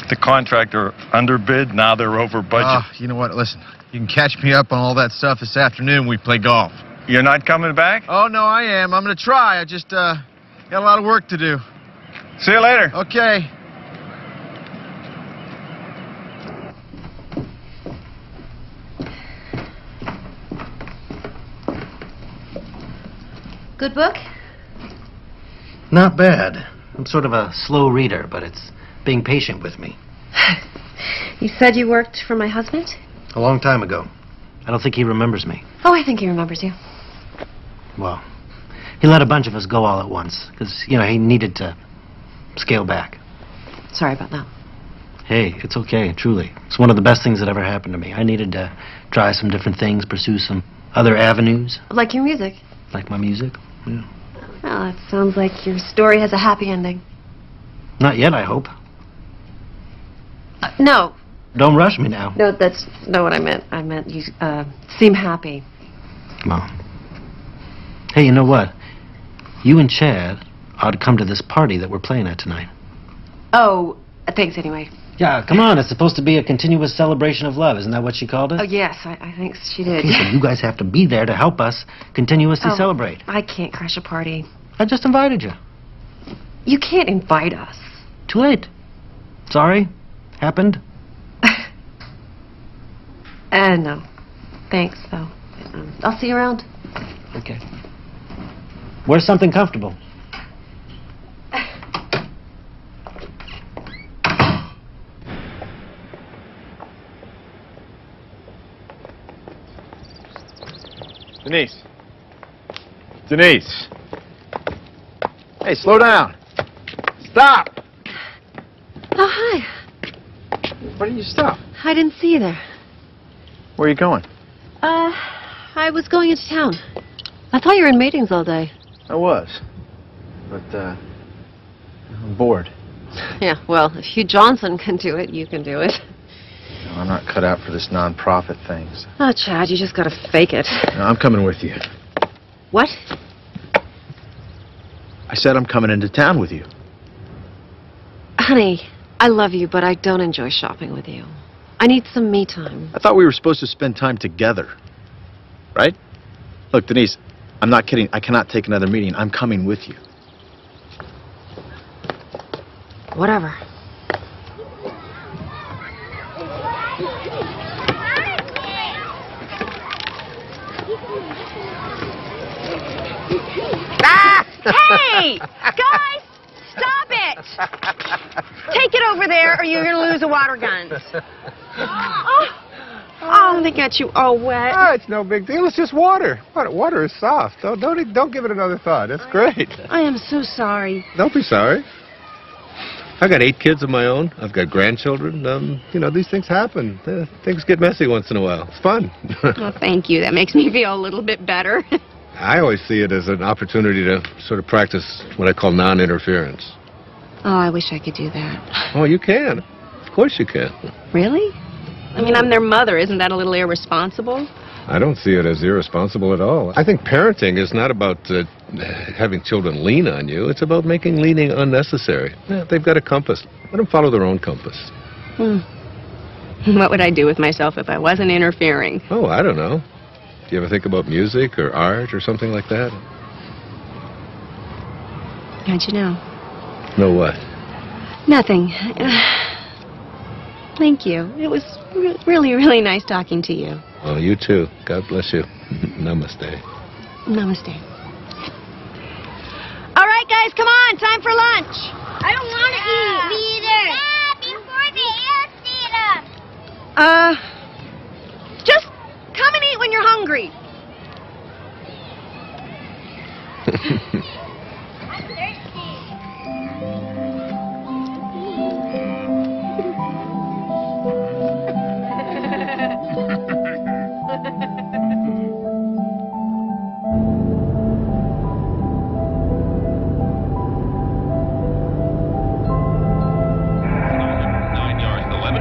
The contractor underbid, now they're over budget. You know what? Listen, you can catch me up on all that stuff this afternoon when we play golf. You're not coming back? Oh, no, I am. I'm going to try. I just got a lot of work to do. See you later. Okay. Good book? Not bad. I'm sort of a slow reader, but it's being patient with me. You said you worked for my husband? A long time ago. I don't think he remembers me. Oh, I think he remembers you. Well, he let a bunch of us go all at once, because, you know, he needed to scale back. Sorry about that. Hey, it's okay, truly. It's one of the best things that ever happened to me. I needed to try some different things, pursue some other avenues. Like your music? Like my music, yeah. Well, it sounds like your story has a happy ending. Not yet, I hope. No. Don't rush me now. No, that's not what I meant. I meant you seem happy. Well. Hey, you know what? You and Chad ought to come to this party that we're playing at tonight. Oh, thanks anyway. Yeah, come on. It's supposed to be a continuous celebration of love. Isn't that what she called it? Oh, yes, I think she did. Okay, so you guys have to be there to help us continuously celebrate. I can't crash a party. I just invited you. You can't invite us. Too late. Sorry. Happened. No. Thanks, though. I'll see you around. Okay. Wear something comfortable. Denise. Denise. Hey, slow down. Stop! Oh, hi. Why didn't you stop? I didn't see you there. Where are you going? I was going into town. I thought you were in meetings all day. I was. But, I'm bored. Yeah, well, if Hugh Johnson can do it, you can do it. No, I'm not cut out for this non-profit thing. So. Oh, Chad, you just gotta fake it. No, I'm coming with you. What? I said I'm coming into town with you. Honey, I love you, but I don't enjoy shopping with you. I need some me time. I thought we were supposed to spend time together. right? Look, Denise, I'm not kidding. I cannot take another meeting. I'm coming with you. Whatever. Hey! Guys! Stop it! Take it over there or you're going to lose the water guns. Oh, they got you all wet. Oh, it's no big deal. It's just water. Water is soft. Don't give it another thought. It's great. I am so sorry. Don't be sorry. I've got 8 kids of my own. I've got grandchildren. You know, these things happen. Things get messy once in a while. It's fun. Well, thank you. That makes me feel a little bit better. I always see it as an opportunity to sort of practice what I call non-interference. Oh, I wish I could do that. Oh, you can. Of course you can. Really? I mean, I'm their mother. Isn't that a little irresponsible? I don't see it as irresponsible at all. I think parenting is not about having children lean on you. It's about making leaning unnecessary. Yeah, they've got a compass. Let them follow their own compass. What would I do with myself if I wasn't interfering? Oh, I don't know. Do you ever think about music or art or something like that? How'd you know? Know what? Nothing. Thank you. It was really, really nice talking to you. Well, you too. God bless you. Namaste. Namaste. All right, guys, come on. Time for lunch. I don't want to eat. Me either. Dad, before they eat us. Just come and eat when you're hungry.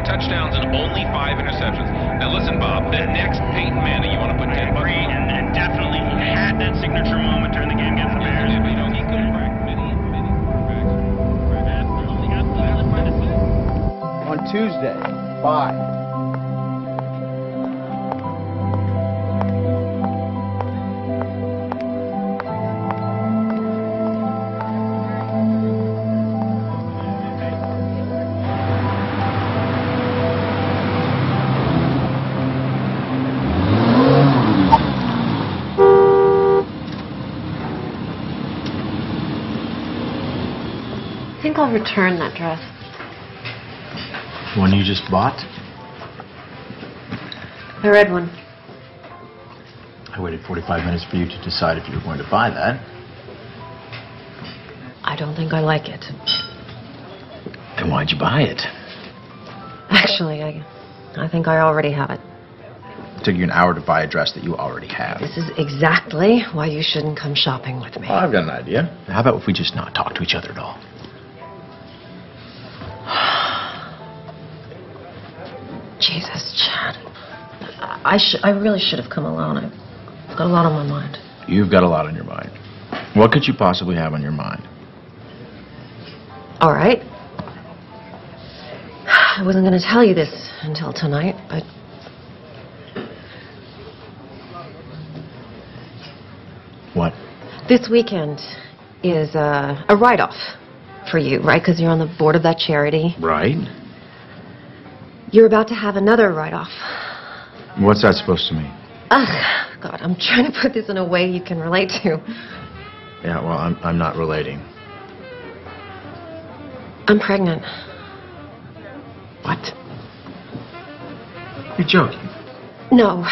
Touchdowns and only 5 interceptions. Now listen, Bob, the next Peyton Manning, you want to put 10 bucks on? And definitely had that signature moment during the game against the Bears. Yeah, but you know, he could crack many quarterbacks. On Tuesday, 5. I think I'll return that dress. One you just bought? The red one. I waited 45 minutes for you to decide if you were going to buy that. I don't think I like it. Then why'd you buy it? Actually, I think I already have it. It took you an hour to buy a dress that you already have. This is exactly why you shouldn't come shopping with me. Oh, I've got an idea. How about if we just not talk to each other at all? Jesus, Chad. I really should have come alone. I've got a lot on my mind. You've got a lot on your mind. What could you possibly have on your mind? All right. I wasn't going to tell you this until tonight, but... What? This weekend is a write-off for you, right? Because you're on the board of that charity. Right. You're about to have another write-off. What's that supposed to mean? Ugh, God, I'm trying to put this in a way you can relate to. Yeah, well, I'm not relating. I'm pregnant. What? You're joking. No,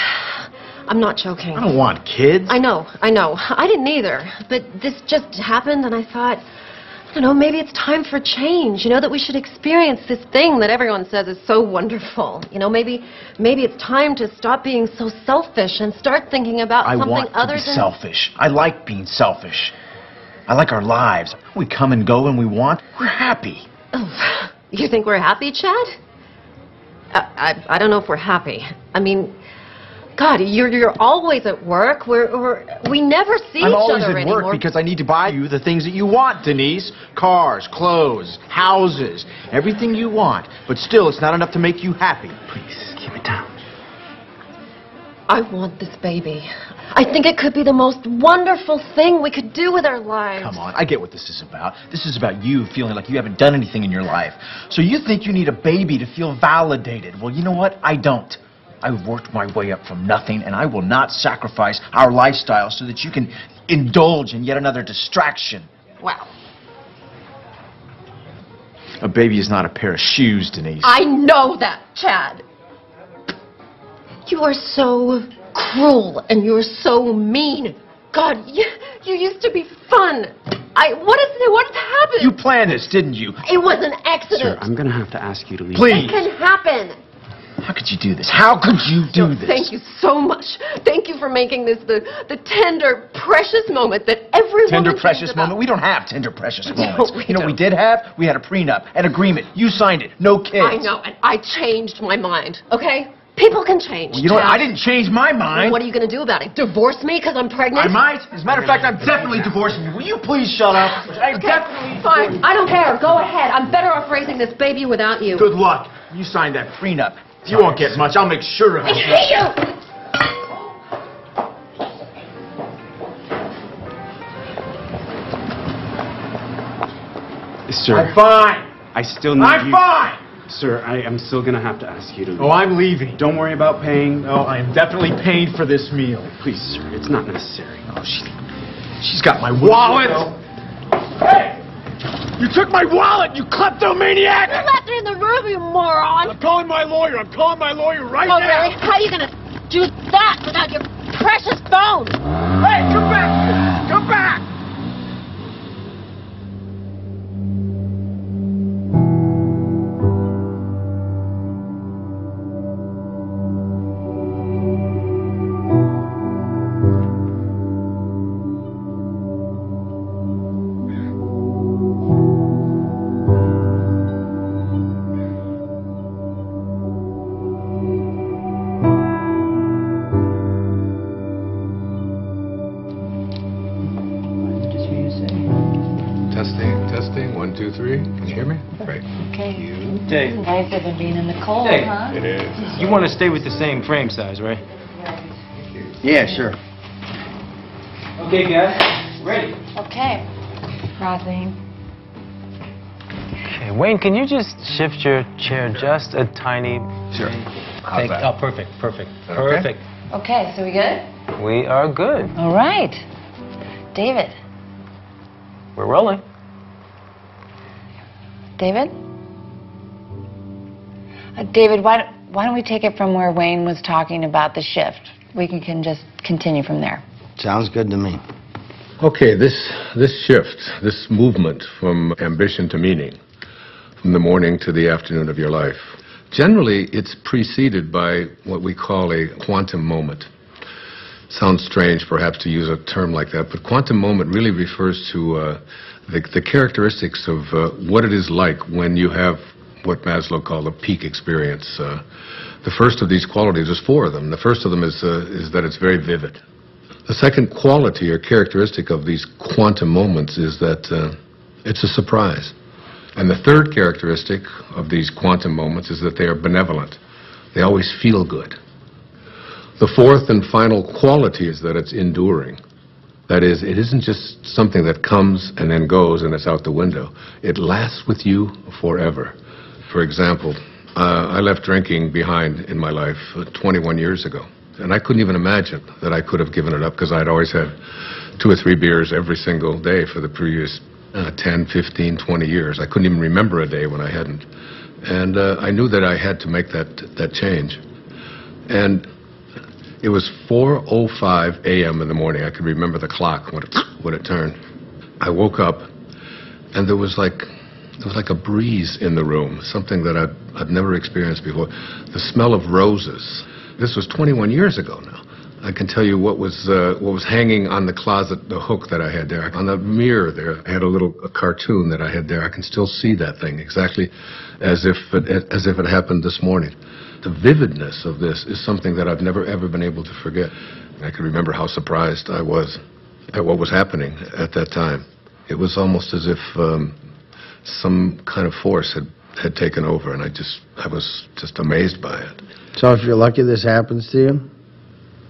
I'm not joking. I don't want kids. I know. I didn't either. But this just happened, and I thought, I don't know, maybe it's time for change. You know, that we should experience this thing that everyone says is so wonderful. You know, maybe it's time to stop being so selfish and start thinking about something other than... selfish. I like being selfish. I like our lives. We come and go when we want. We're happy. Oh, you think we're happy, Chad? I don't know if we're happy. I mean, God, you're always at work. We never see each other anymore. I'm always at work because I need to buy you the things that you want, Denise. Cars, clothes, houses, everything you want. But still, it's not enough to make you happy. Please, keep it down. I want this baby. I think it could be the most wonderful thing we could do with our lives. Come on, I get what this is about. This is about you feeling like you haven't done anything in your life. So you think you need a baby to feel validated. Well, you know what? I don't. I've worked my way up from nothing, and I will not sacrifice our lifestyle so that you can indulge in yet another distraction. Wow. A baby is not a pair of shoes, Denise. I know that, Chad. You are so cruel and you're so mean. God, you used to be fun. What happened? You planned this, didn't you? It was an accident. Sir, I'm going to have to ask you to leave. Please. It can happen. How could you do this? How could you do this? Thank you so much. Thank you for making this the tender, precious moment that every Tender, woman precious dreams about. moment? We don't have tender, precious No, moments. we You know what we don't. did have? We had a prenup, an agreement. You signed it. No kids. I know, and I changed my mind, okay? People can change. Well, you know what? Chad. I didn't change my mind. Well, what are you going to do about it? Divorce me because I'm pregnant? I might. As a matter of fact, I'm definitely divorcing you. Will you please shut up? I'm definitely Fine. I don't care. Go ahead. I'm better off raising this baby without you. Good luck. You signed that prenup. You won't get much. I'll make sure of it. I hate you! Sir, I'm fine. I still need I'm you. fine. Sir, I am still going to have to ask you to leave. Oh, I'm leaving. Don't worry about paying. No, I am definitely paying for this meal. Please, sir, it's not necessary. Oh, she's got my wallet. Hey! You took my wallet, you kleptomaniac! You left it in the room, you moron! I'm calling my lawyer. I'm calling my lawyer right Oh, now. really? How are you gonna do that without your precious phone? Hey, come back! Come back! Testing. 1, 2, 3. Can you hear me? Great. Okay. Dave. Nice of it being in the cold, Hey. huh? It is. You want to stay with the same frame size, right? Yeah, sure. Okay, guys. Ready. Okay. Rising. Okay, Wayne, can you just shift your chair just a tiny... Sure. How's that? Oh, perfect. Okay. Perfect. Okay, so we good? We are good. All right. David. We're rolling. David? David, why don't we take it from where Wayne was talking about the shift? We can just continue from there. Sounds good to me. Okay, this shift, this movement from ambition to meaning, from the morning to the afternoon of your life, generally it's preceded by what we call a quantum moment. Sounds strange perhaps to use a term like that, but quantum moment really refers to the characteristics of what it is like when you have what Maslow called a peak experience. The first of these qualities, there's 4 of them. The first of them is that it's very vivid. The second quality or characteristic of these quantum moments is that it's a surprise. And the third characteristic of these quantum moments is that they are benevolent. They always feel good. The fourth and final quality is that it's enduring. That is, it isn't just something that comes and then goes and it's out the window. It lasts with you forever. For example, I left drinking behind in my life 21 years ago. And I couldn't even imagine that I could have given it up because I'd always had 2 or 3 beers every single day for the previous 10, 15, 20 years. I couldn't even remember a day when I hadn't. And I knew that I had to make that change. And it was 4:05 a.m. in the morning. I could remember the clock when it turned. I woke up, and there was like a breeze in the room, something that I'd never experienced before. The smell of roses. This was 21 years ago now. I can tell you what was hanging on the closet, the hook that I had there. On the mirror there, I had a cartoon that I had there. I can still see that thing exactly as if it happened this morning. The vividness of this is something that I've never ever been able to forget. I can remember how surprised I was at what was happening at that time. It was almost as if some kind of force had taken over, and I was just amazed by it. So if you're lucky this happens to you,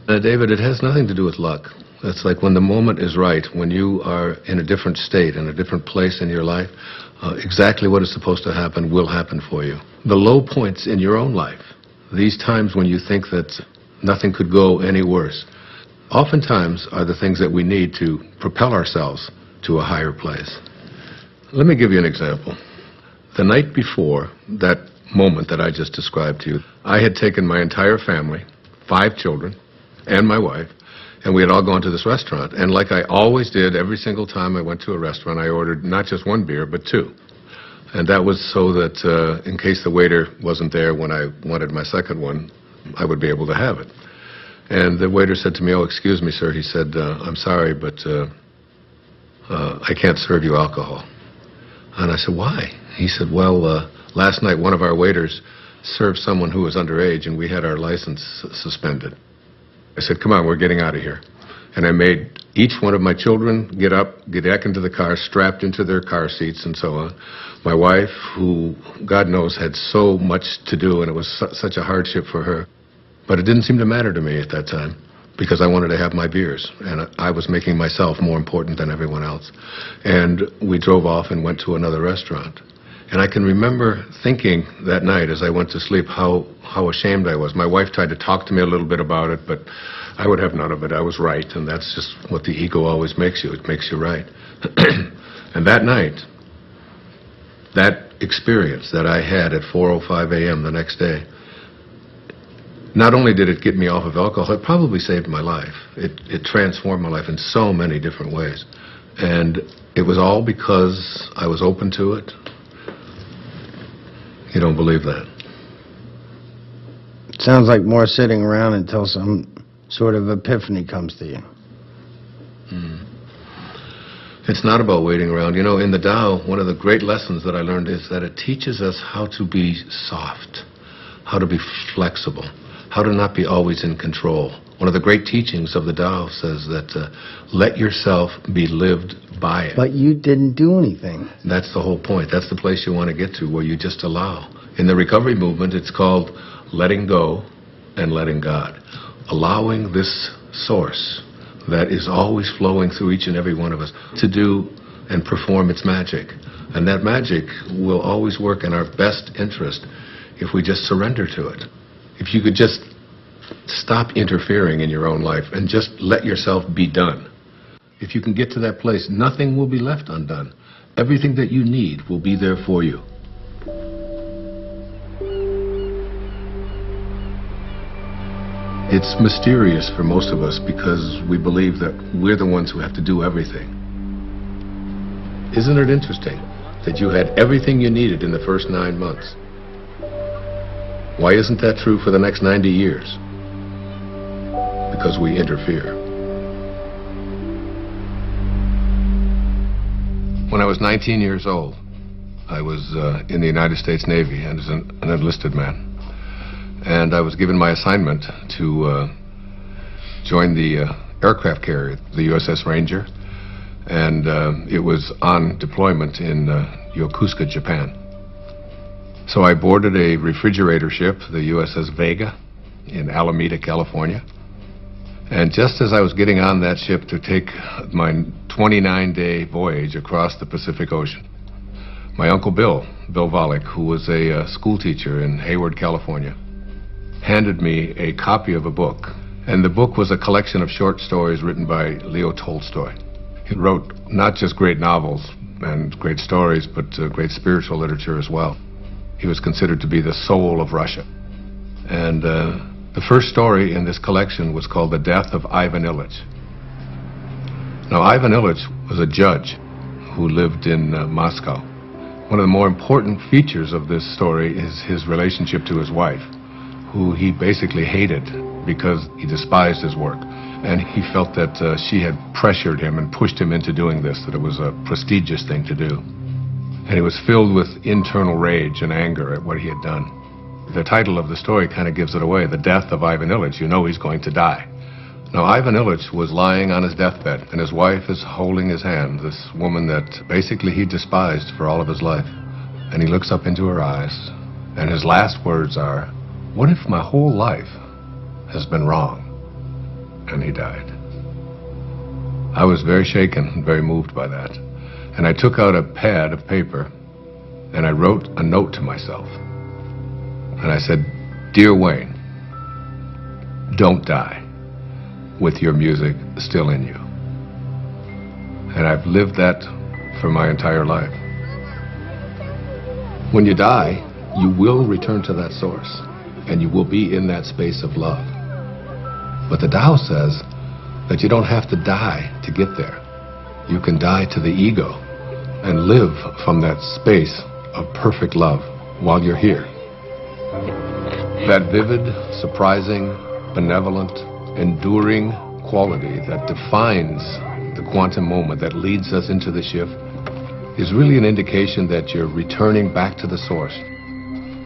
David, it has nothing to do with luck. It's like when the moment is right, when you are in a different state, in a different place in your life, exactly what is supposed to happen will happen for you. The low points in your own life, these times when you think that nothing could go any worse, oftentimes are the things that we need to propel ourselves to a higher place. Let me give you an example. The night before that moment that I just described to you, I had taken my entire family, 5 children, and my wife, and we had all gone to this restaurant. And like I always did, every single time I went to a restaurant, I ordered not just 1 beer, but 2. And that was so that in case the waiter wasn't there when I wanted my second one, I would be able to have it. And the waiter said to me, "Oh, excuse me, sir." He said, "I'm sorry, but I can't serve you alcohol." And I said, "Why?" He said, "Well, last night one of our waiters served someone who was underage, and we had our license suspended." I said, "Come on, we're getting out of here." And I made each one of my children get up, get back into the car, strapped into their car seats and so on. My wife, who, God knows, had so much to do, and it was such a hardship for her. But it didn't seem to matter to me at that time, because I wanted to have my beers, and I was making myself more important than everyone else. And we drove off and went to another restaurant. And I can remember thinking that night as I went to sleep how ashamed I was. My wife tried to talk to me a little bit about it, but I would have none of it. I was right, and that's just what the ego always makes you. It makes you right. And that night, that experience that I had at 4:05 a.m. the next day, not only did it get me off of alcohol, it probably saved my life. It transformed my life in so many different ways. And it was all because I was open to it. You don't believe that? Sounds like more sitting around until some sort of epiphany comes to you. It's not about waiting around. You know, in the Tao, one of the great lessons that I learned is that it teaches us how to be soft, how to be flexible, how to not be always in control. One of the great teachings of the Tao says that let yourself be lived by it. But you didn't do anything. That's the whole point. That's the place you want to get to, where you just allow. In the recovery movement, it's called letting go and letting God. Allowing this source that is always flowing through each and every one of us to do and perform its magic. And that magic will always work in our best interest if we just surrender to it. If you could just stop interfering in your own life and just let yourself be done. If you can get to that place, nothing will be left undone. Everything that you need will be there for you. It's mysterious for most of us because we believe that we're the ones who have to do everything. Isn't it interesting that you had everything you needed in the first 9 months? Why isn't that true for the next 90 years? Because we interfere. When I was 19 years old, I was in the United States Navy and as an enlisted man. And I was given my assignment to join the aircraft carrier, the USS Ranger. And it was on deployment in Yokosuka, Japan. So I boarded a refrigerator ship, the USS Vega, in Alameda, California. And just as I was getting on that ship to take my 29-day voyage across the Pacific Ocean, my Uncle Bill Volek, who was a school teacher in Hayward, California, handed me a copy of a book. And the book was a collection of short stories written by Leo Tolstoy. He wrote not just great novels and great stories, but great spiritual literature as well. He was considered to be the soul of Russia. And the first story in this collection was called The Death of Ivan Ilyich. Now, Ivan Ilyich was a judge who lived in Moscow. One of the more important features of this story is his relationship to his wife, who he basically hated because he despised his work. And he felt that she had pressured him and pushed him into doing this, that it was a prestigious thing to do. And he was filled with internal rage and anger at what he had done. The title of the story kind of gives it away, The Death of Ivan Ilyich. You know he's going to die. Now, Ivan Ilyich was lying on his deathbed, and his wife is holding his hand, this woman that basically he despised for all of his life. And he looks up into her eyes, and his last words are, "What if my whole life has been wrong? and he died. I was very shaken and very moved by that. And I took out a pad of paper and I wrote a note to myself. And I said, "Dear Wayne, don't die with your music still in you." And I've lived that for my entire life. When you die, you will return to that source, and you will be in that space of love. But the Tao says that you don't have to die to get there. You can die to the ego and live from that space of perfect love while you're here. That vivid, surprising, benevolent, enduring quality that defines the quantum moment that leads us into the shift is really an indication that you're returning back to the source.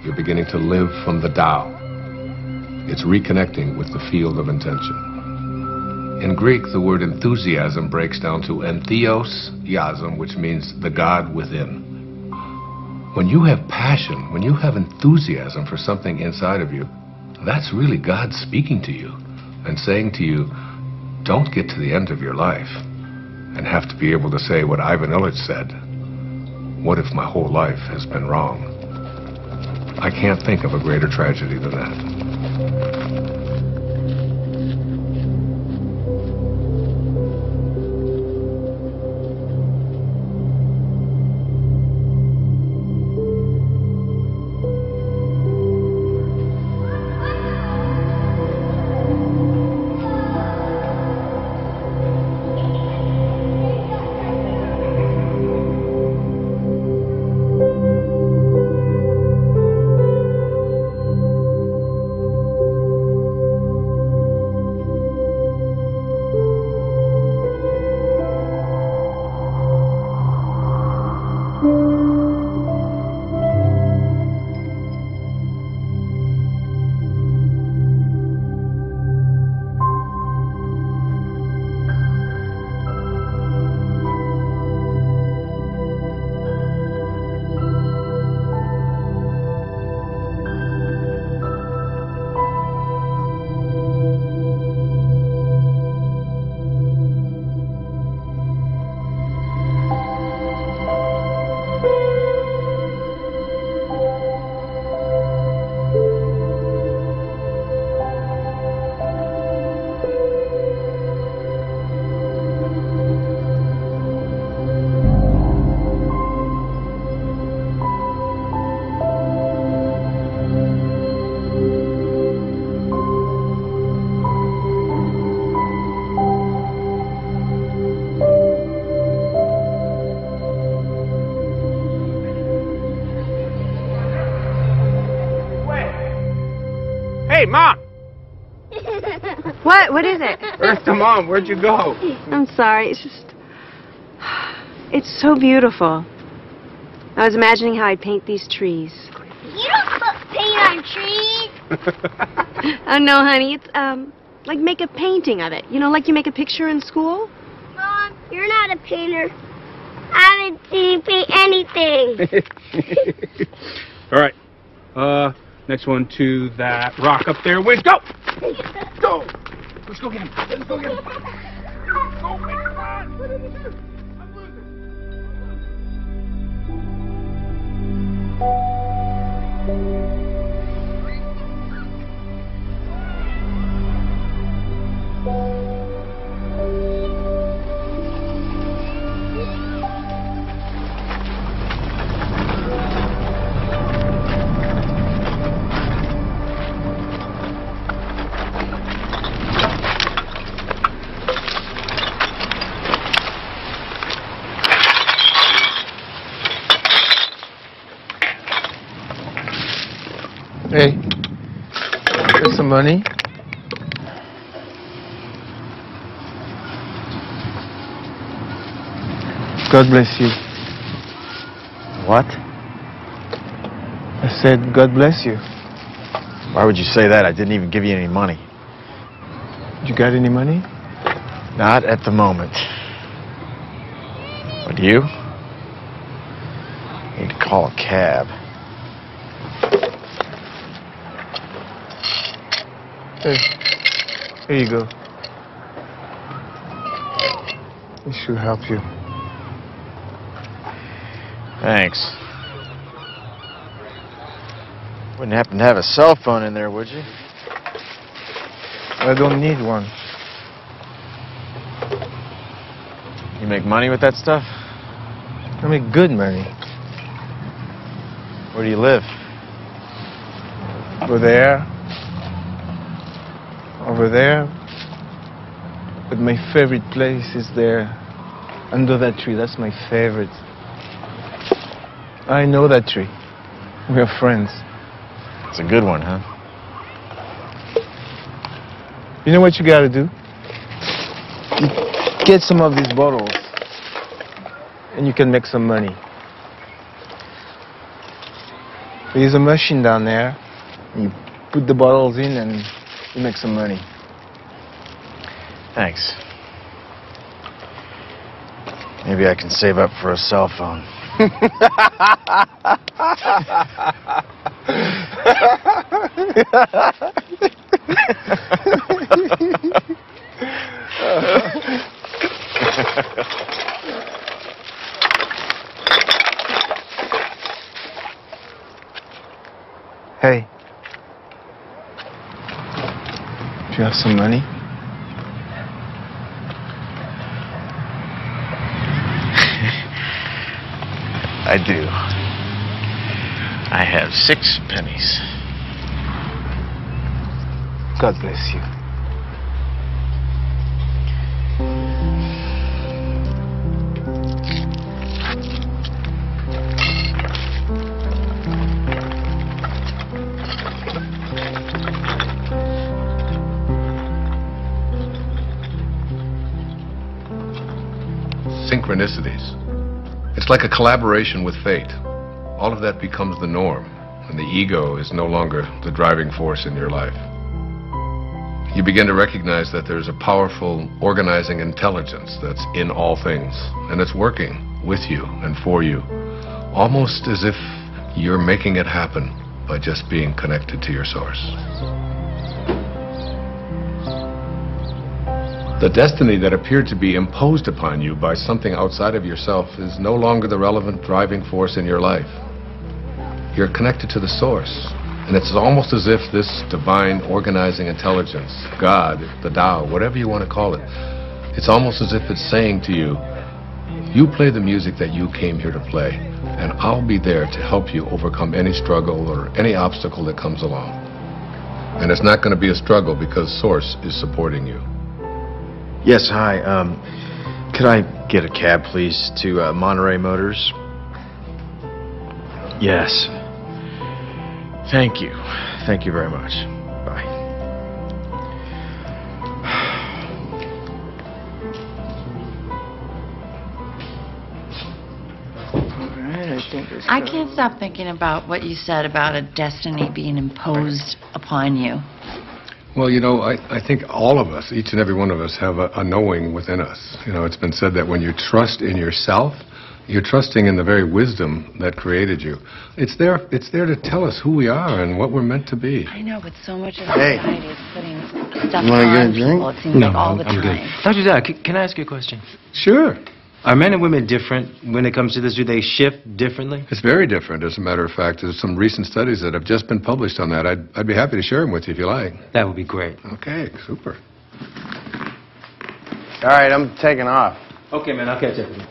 You're beginning to live from the Tao. It's reconnecting with the field of intention. In Greek, the word enthusiasm breaks down to entheos-iasm, which means the God within. When you have passion, when you have enthusiasm for something inside of you, that's really God speaking to you and saying to you, don't get to the end of your life and have to be able to say what Ivan Illich said, what if my whole life has been wrong? I can't think of a greater tragedy than that. Hey, Mom! What is it? Eartha, Mom, where'd you go? I'm sorry, it's just... It's so beautiful. I was imagining how I'd paint these trees. You don't put paint on trees. Oh, no, honey, it's, like make a painting of it. You know, like you make a picture in school? Mom, you're not a painter. I haven't seen you paint anything. All right. Next one to that rock up there. Wait, go! Go! Let's go get him. Let's go get him. Go, wait, come on! What did he do? I'm Hey, here's some money. God bless you. What? I said, God bless you. Why would you say that? I didn't even give you any money. You got any money? Not at the moment. But you? Need to call a cab. Hey, here you go. It should help you. Thanks. Wouldn't happen to have a cell phone in there, would you? I don't need one. You make money with that stuff? I make good money. Where do you live? Over there. Over there. But my favorite place is there. Under that tree. That's my favorite. I know that tree. We're friends. It's a good one, huh? You know what you gotta do? You get some of these bottles, and you can make some money. There's a machine down there. You put the bottles in, and you make some money. Thanks. Maybe I can save up for a cell phone. Hey. Do you have some money? I do. I have 6 pennies. God bless you. Synchronicities. It's like a collaboration with fate. All of that becomes the norm, and the ego is no longer the driving force in your life. You begin to recognize that there's a powerful organizing intelligence that's in all things, and it's working with you and for you, almost as if you're making it happen by just being connected to your source. The destiny that appeared to be imposed upon you by something outside of yourself is no longer the relevant driving force in your life. You're connected to the source, and it's almost as if this divine organizing intelligence, God, the Tao, whatever you want to call it, it's almost as if it's saying to you, you play the music that you came here to play, and I'll be there to help you overcome any struggle or any obstacle that comes along. And it's not going to be a struggle because Source is supporting you. Yes, hi. Could I get a cab, please, to Monterey Motors? Yes. Thank you. Thank you very much. Bye. I can't stop thinking about what you said about a destiny being imposed upon you. Well, you know, I think all of us, each and every one of us, have a knowing within us. You know, it's been said that when you trust in yourself, you're trusting in the very wisdom that created you. It's there to tell us who we are and what we're meant to be. I know, but so much of society is putting stuff You wanna get a on drink? people. It seems No, like all the I'm time. good. Dr. Dyer, can I ask you a question? Sure. Are men and women different when it comes to this? Do they shift differently? It's very different, as a matter of fact. There's some recent studies that have just been published on that. I'd be happy to share them with you if you like. That would be great. Okay, super. All right, I'm taking off. Okay, man, I'll catch up with you.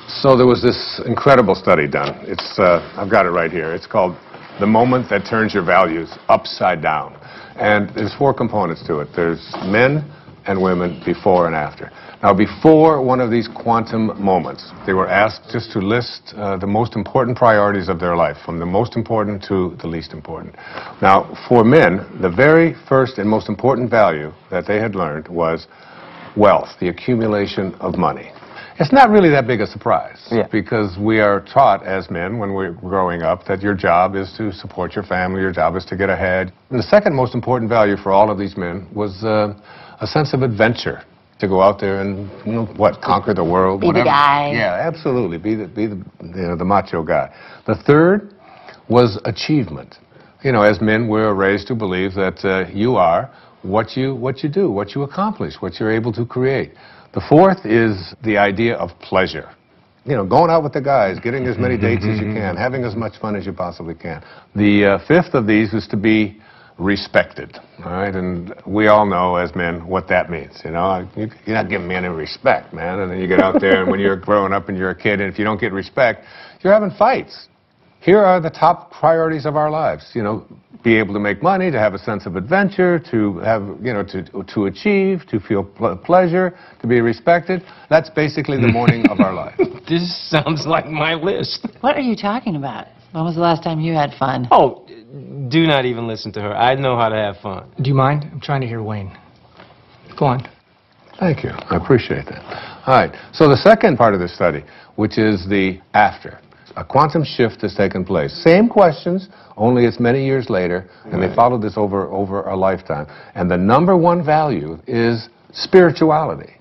So there was this incredible study done. It's I've got it right here. It's called The Moment That Turns Your Values Upside Down. And there's 4 components to it. There's men and women before and after. Now, before one of these quantum moments, they were asked just to list the most important priorities of their life, from the most important to the least important. Now, for men, the very first and most important value that they had learned was wealth, the accumulation of money. It's not really that big a surprise, because we are taught as men when we're growing up that your job is to support your family, your job is to get ahead. And the second most important value for all of these men was a sense of adventure, to go out there and, you know, conquer the world. Be the guy. Yeah, absolutely, be the macho guy. The third was achievement. You know, as men, we're raised to believe that you are what you do, what you accomplish, what you're able to create. The fourth is the idea of pleasure. You know, going out with the guys, getting as many dates as you can, having as much fun as you possibly can. The fifth of these is to be respected, all right? And we all know as men what that means, you know? You're not giving me any respect, man. And then you get out there, and when you're growing up and you're a kid, and if you don't get respect, you're having fights. Here are the top priorities of our lives, you know, be able to make money, to have a sense of adventure, to have, you know, to achieve, to feel pleasure, to be respected. That's basically the morning of our life. This sounds like my list. What are you talking about? When was the last time you had fun? Oh, do not even listen to her. I know how to have fun. Do you mind? I'm trying to hear Wayne. Go on. Thank you. I appreciate that. All right. So the second part of the study, which is the after. A quantum shift has taken place. Same questions, only it's many years later, and they followed this over a lifetime. And the number one value is spirituality.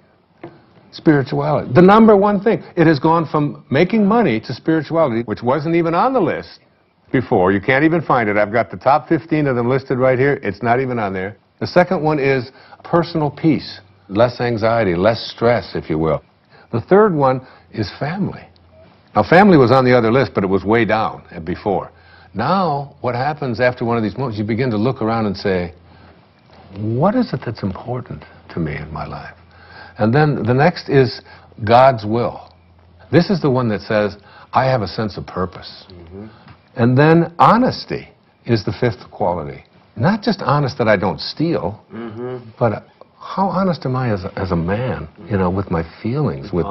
Spirituality. The number one thing. It has gone from making money to spirituality, which wasn't even on the list before. You can't even find it. I've got the top 15 of them listed right here. It's not even on there. The second one is personal peace. Less anxiety, less stress, if you will. The third one is family. Now, family was on the other list, but it was way down before. Now, what happens after one of these moments, you begin to look around and say, what is it that's important to me in my life? And then the next is God's will. This is the one that says, I have a sense of purpose. And then honesty is the fifth quality. Not just honest that I don't steal, but how honest am I as a man, you know, with my feelings, with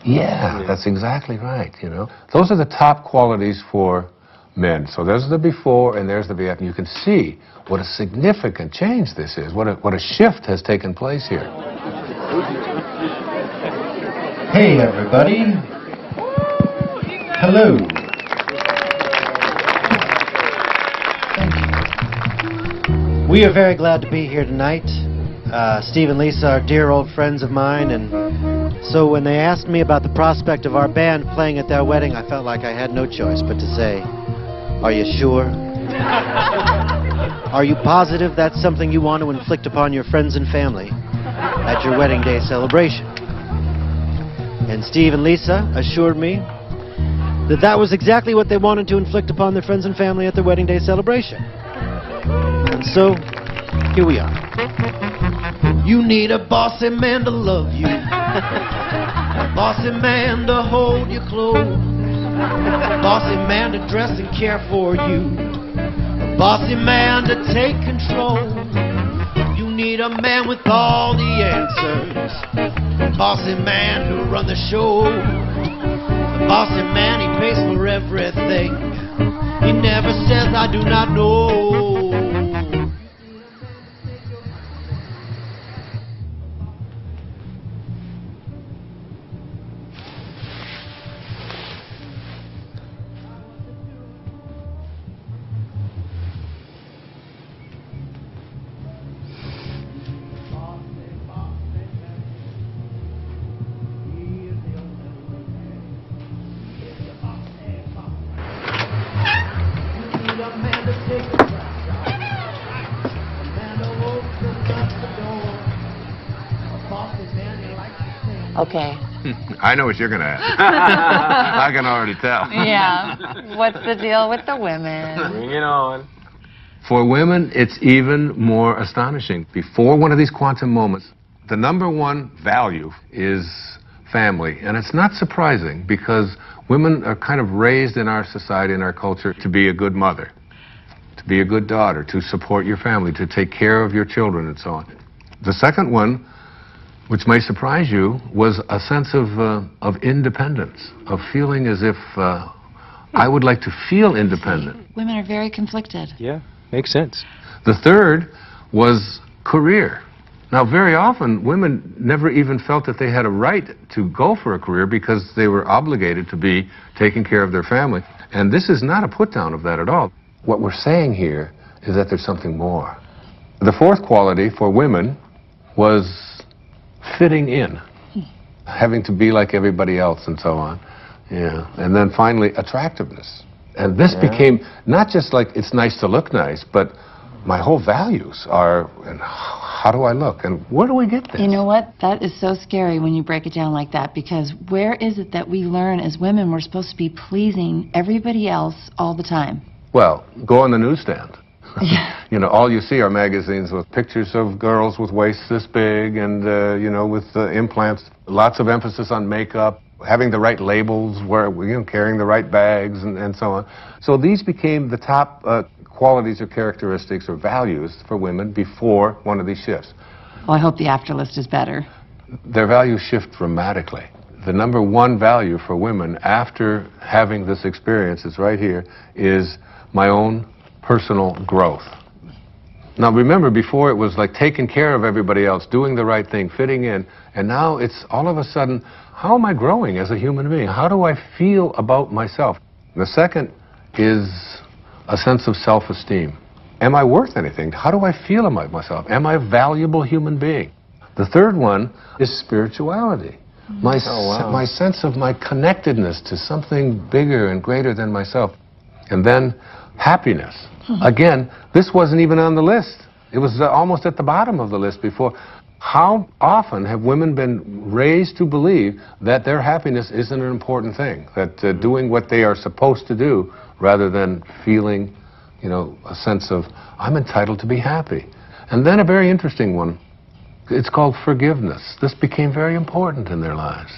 yeah, that's exactly right, you know. Those are the top qualities for men. So there's the before and there's the after. You can see what a significant change this is, what a shift has taken place here. Hey, everybody. Hello. We are very glad to be here tonight. Steve and Lisa are dear old friends of mine, and so when they asked me about the prospect of our band playing at their wedding, I felt like I had no choice but to say, are you sure? Are you positive that's something you want to inflict upon your friends and family at your wedding day celebration? And Steve and Lisa assured me that that was exactly what they wanted to inflict upon their friends and family at their wedding day celebration. And so, here we are. You need a bossy man to love you, a bossy man to hold you close, a bossy man to dress and care for you, a bossy man to take control. You need a man with all the answers, a bossy man to run the show. The bossy man, he pays for everything. He never says, I do not know. Okay. I know what you're going to ask. I can already tell. Yeah. What's the deal with the women? Bring it on. For women, it's even more astonishing. Before one of these quantum moments, the number one value is family. And it's not surprising because women are kind of raised in our society, in our culture, to be a good mother, to be a good daughter, to support your family, to take care of your children and so on. The second one, which may surprise you, was a sense of independence, of feeling as if I would like to feel independent. Women are very conflicted. Yeah, makes sense. The third was career. Now, very often, women never even felt that they had a right to go for a career because they were obligated to be taking care of their family. And this is not a put-down of that at all. What we're saying here is that there's something more. The fourth quality for women was fitting in, having to be like everybody else and so on. Yeah. And then finally, attractiveness. And this became not just like it's nice to look nice, but my whole values are, and how do I look, and where do we get this? You know what? That is so scary when you break it down like that, because where is it that we learn as women we're supposed to be pleasing everybody else all the time? Well, go on the newsstand. You know, all you see are magazines with pictures of girls with waists this big and, you know, with implants, lots of emphasis on makeup, having the right labels, carrying the right bags, and so on. So these became the top qualities or characteristics or values for women before one of these shifts. Well, I hope the after list is better. Their values shift dramatically. The number one value for women after having this experience is right here, is my own personal growth. Now remember, before it was like taking care of everybody else, doing the right thing, fitting in, and now it's all of a sudden, how am I growing as a human being? How do I feel about myself? The second is a sense of self-esteem. Am I worth anything? How do I feel about myself? Am I a valuable human being? The third one is spirituality. My sense of my connectedness to something bigger and greater than myself. And then happiness. Again, this wasn't even on the list. It was almost at the bottom of the list before. How often have women been raised to believe that their happiness isn't an important thing, that doing what they are supposed to do rather than feeling, you know, a sense of, I'm entitled to be happy. And then a very interesting one, it's called forgiveness. This became very important in their lives.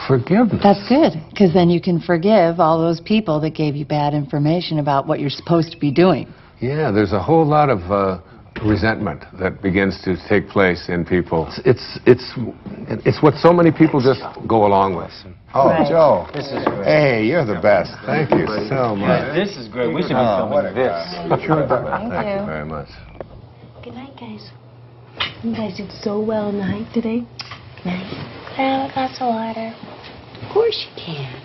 Forgiveness. That's good, because then you can forgive all those people that gave you bad information about what you're supposed to be doing. Yeah, there's a whole lot of resentment that begins to take place in people. It's what so many people just go along with. Oh, right. Joe. This is great. Hey, you're the best. Thank you so much. Yeah, this is great. We should be filming this. Thank you. Thank you very much. Good night, guys. You guys did so well in the hike today. Good night. Can I have a glass of water? Of course you can.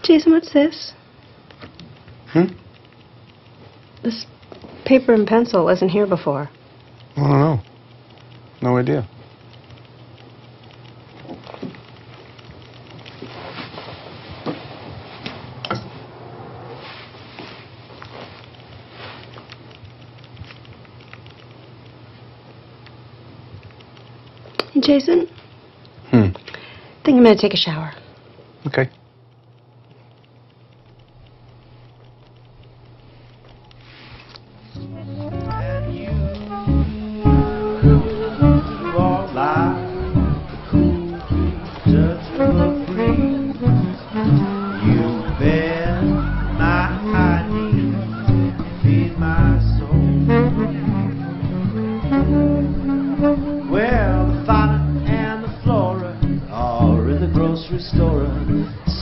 Jason, what's this? This paper and pencil wasn't here before. I don't know. No idea. Hey, Jason? I think I'm going to take a shower. Okay.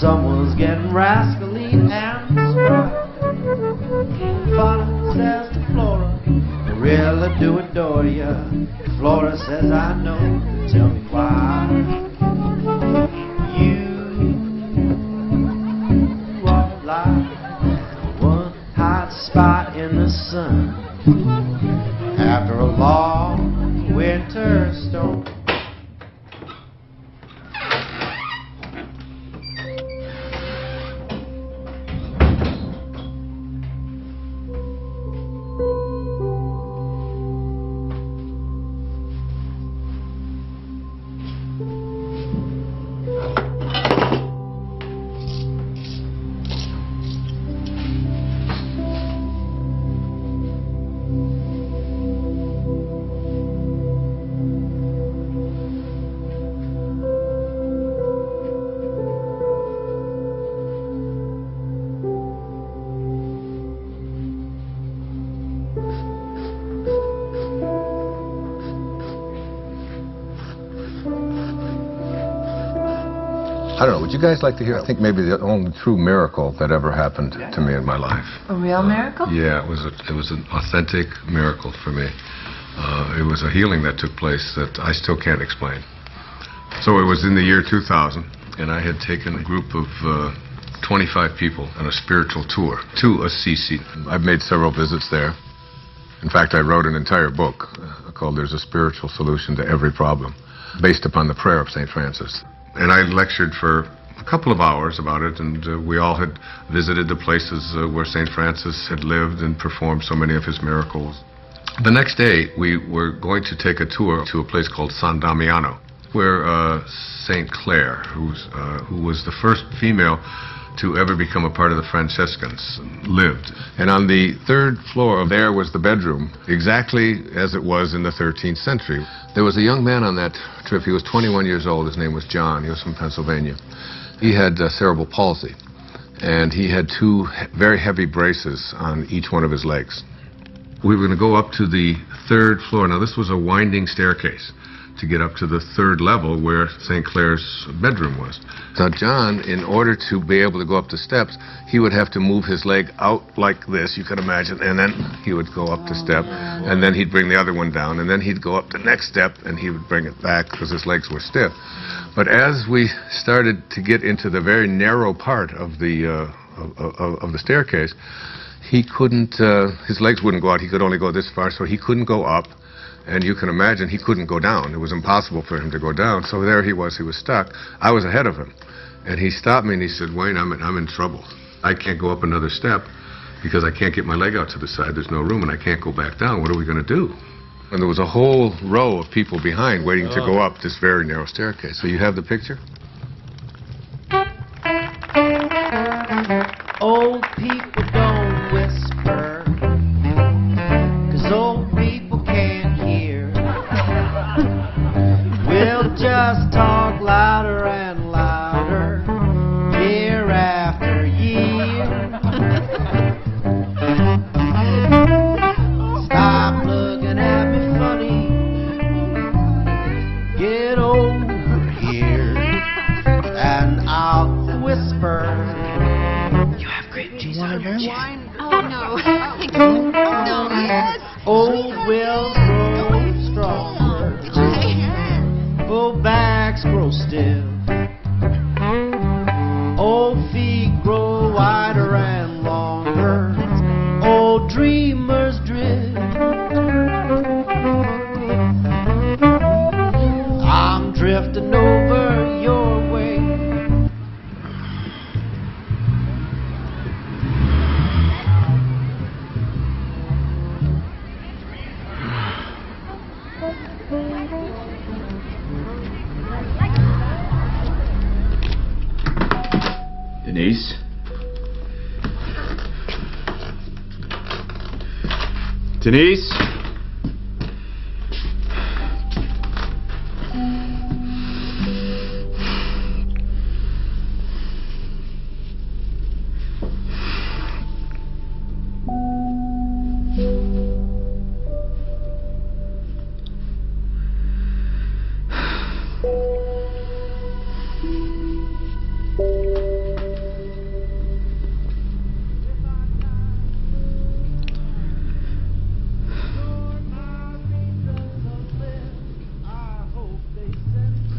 Someone's getting rascally and spry. Fauna says to Flora, I really do adore ya. Flora says, I know, tell me why. You are like one hot spot in the sun after a long winter storm. I don't know, would you guys like to hear, I think maybe the only true miracle that ever happened to me in my life. A real miracle? Yeah, it was an authentic miracle for me. It was a healing that took place that I still can't explain. So it was in the year 2000, and I had taken a group of 25 people on a spiritual tour to Assisi. I've made several visits there. In fact, I wrote an entire book called There's a Spiritual Solution to Every Problem, based upon the prayer of St. Francis. And I lectured for a couple of hours about it, and we all had visited the places where St. Francis had lived and performed so many of his miracles. The next day, we were going to take a tour to a place called San Damiano, where St. Clare, who was the first female to ever become a part of the Franciscans, lived. And on the third floor of there was the bedroom, exactly as it was in the 13th century. There was a young man on that trip. He was 21 years old. His name was John. He was from Pennsylvania. He had cerebral palsy, and he had 2 very heavy braces on each one of his legs. We were going to go up to the 3rd floor. Now, this was a winding staircase to get up to the 3rd level where St. Clare's bedroom was. Now, John, in order to be able to go up the steps, he would have to move his leg out like this, you can imagine, and then he would go up the step, and then he'd bring the other one down, and then he'd go up the next step, and he would bring it back because his legs were stiff. But as we started to get into the very narrow part of the staircase, he couldn't, his legs wouldn't go out. He could only go this far, so he couldn't go up. And you can imagine he couldn't go down. It was impossible for him to go down. So there he was stuck. I was ahead of him. And he stopped me and he said, "Wayne, I'm in trouble. I can't go up another step because I can't get my leg out to the side. There's no room and I can't go back down. What are we going to do?" And there was a whole row of people behind waiting to go up this very narrow staircase. So you have the picture? Old people don't whisper, 'cause old people can't hear. We'll just talk louder and louder, year after year. Stop looking at me funny, get over here, and I'll whisper. Do you want her? Oh, no. No, yes. Old will grow stronger, old backs grow stiff, old feet grow wider and longer, old dreamers drift. I'm drifting over your way. Denise? Denise?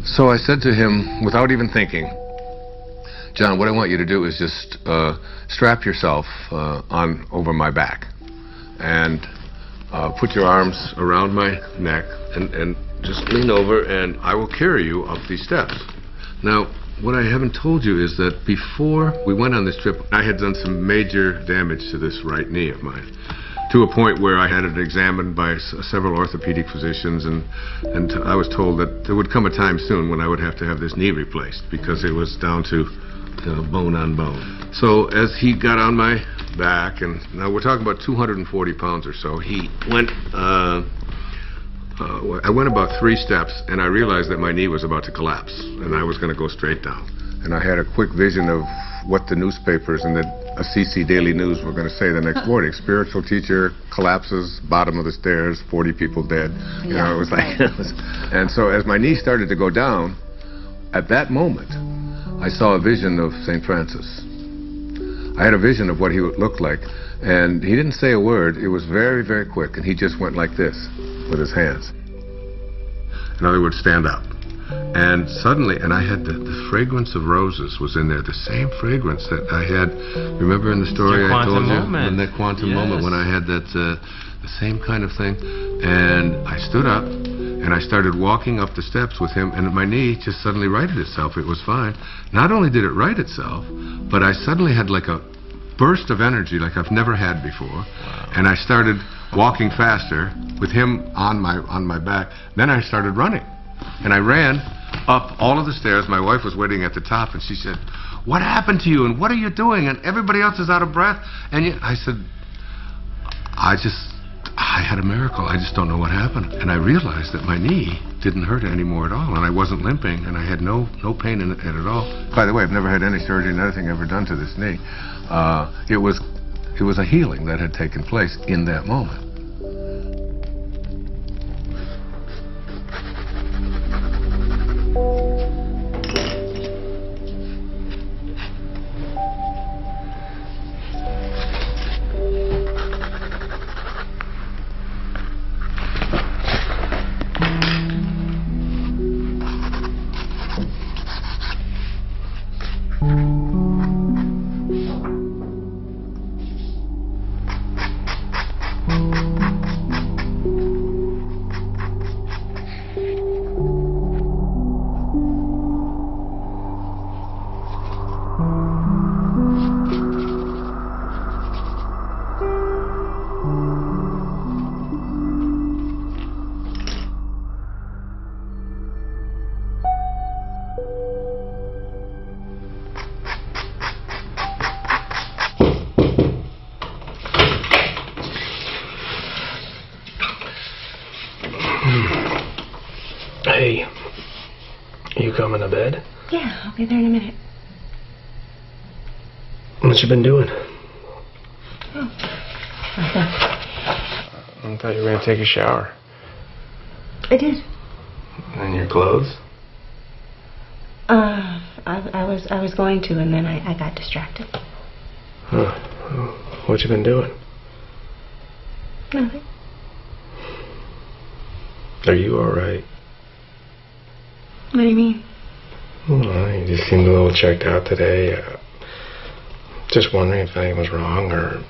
So I said to him, without even thinking, "John, what I want you to do is just strap yourself on over my back and put your arms around my neck and just lean over and I will carry you up these steps." Now, what I haven't told you is that before we went on this trip, I had done some major damage to this right knee of mine, to a point where I had it examined by several orthopedic physicians, and I was told that there would come a time soon when I would have to have this knee replaced because it was down to bone on bone. So as he got on my back, and now we're talking about 240 pounds or so, he went, I went about 3 steps and I realized that my knee was about to collapse and I was going to go straight down. And I had a quick vision of what the newspapers and the CC Daily News were going to say the next morning. Spiritual teacher collapses, bottom of the stairs, 40 people dead. You know, it was like, and so as my knee started to go down, at that moment, I saw a vision of St. Francis. I had a vision of what he would look like, and he didn't say a word. It was very, very quick, and he just went like this with his hands. In other words, stand up. And suddenly, and I had the fragrance of roses was in there, the same fragrance that I had, remember in the story I told you? In that quantum moment when I had that, the same kind of thing. And I stood up, and I started walking up the steps with him, and my knee just suddenly righted itself. It was fine. Not only did it right itself, but I suddenly had like a burst of energy like I've never had before. And I started walking faster with him on my back. Then I started running. And I ran up all of the stairs. My wife was waiting at the top, and she said, "What happened to you, and what are you doing? And everybody else is out of breath." And I said, I had a miracle. I just don't know what happened. And I realized that my knee didn't hurt anymore at all, and I wasn't limping, and I had no pain in it at all. By the way, I've never had any surgery, nothing ever done to this knee. It was a healing that had taken place in that moment. Hey, you coming to bed? Yeah, I'll be there in a minute. What you been doing? Oh. I thought you were gonna take a shower. I did. And your clothes? I was going to, and then I got distracted. Huh. What you been doing? Nothing. Are you alright? What do you mean? Well, you just seemed a little checked out today. Just wondering if anything was wrong, or...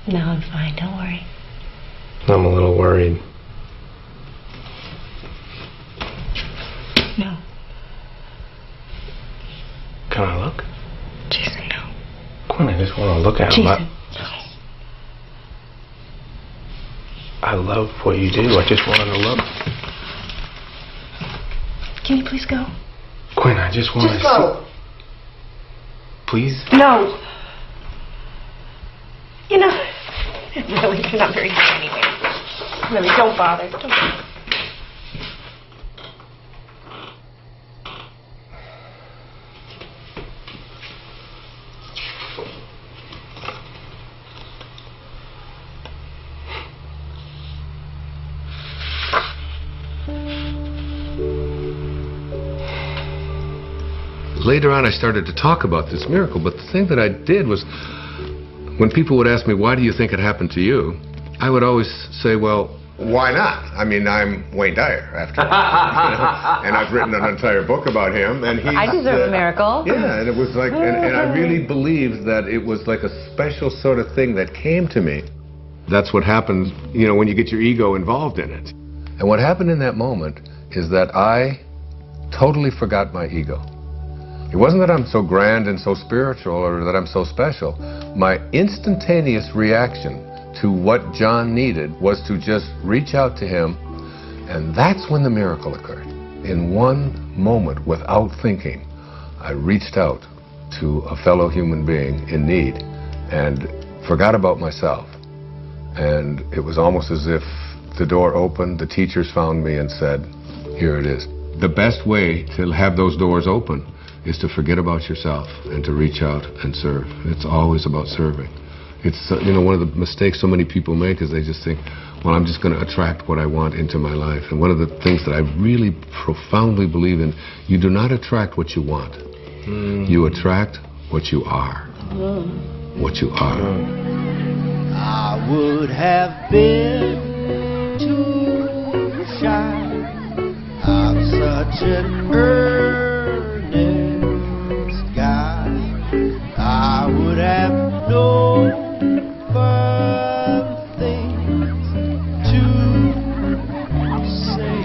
No, I'm fine. Don't worry. I'm a little worried. No. Can I look? Jason, no. Quinn, I just want to look at him. Jason, I love what you do. I just wanted to look. can you please go? Quinn, I just want to Just go. Please? No. You know, really, you're not very good anyway. Really, don't bother. Don't bother. Later on, I started to talk about this miracle, but the thing that I did was, when people would ask me, why do you think it happened to you? I would always say, well, why not? I mean, I'm Wayne Dyer, after all. And I've written an entire book about him, and he's... I deserve a miracle. Yeah, and it was like, and I really believed that it was like a special sort of thing that came to me. That's what happens, you know, when you get your ego involved in it. And what happened in that moment is that I totally forgot my ego. It wasn't that I'm so grand and so spiritual or that I'm so special. My instantaneous reaction to what John needed was to just reach out to him, and that's when the miracle occurred. In one moment, without thinking, I reached out to a fellow human being in need and forgot about myself. And it was almost as if the door opened, the teachers found me and said, here it is. The best way to have those doors open is to forget about yourself and to reach out and serve. It's always about serving. It's, you know, one of the mistakes so many people make is they just think, well, I'm just going to attract what I want into my life. And one of the things that I really profoundly believe in, you do not attract what you want. You attract what you are. What you are. I would have been too shy. I'm such such an earnest guy, I would have no further things to say.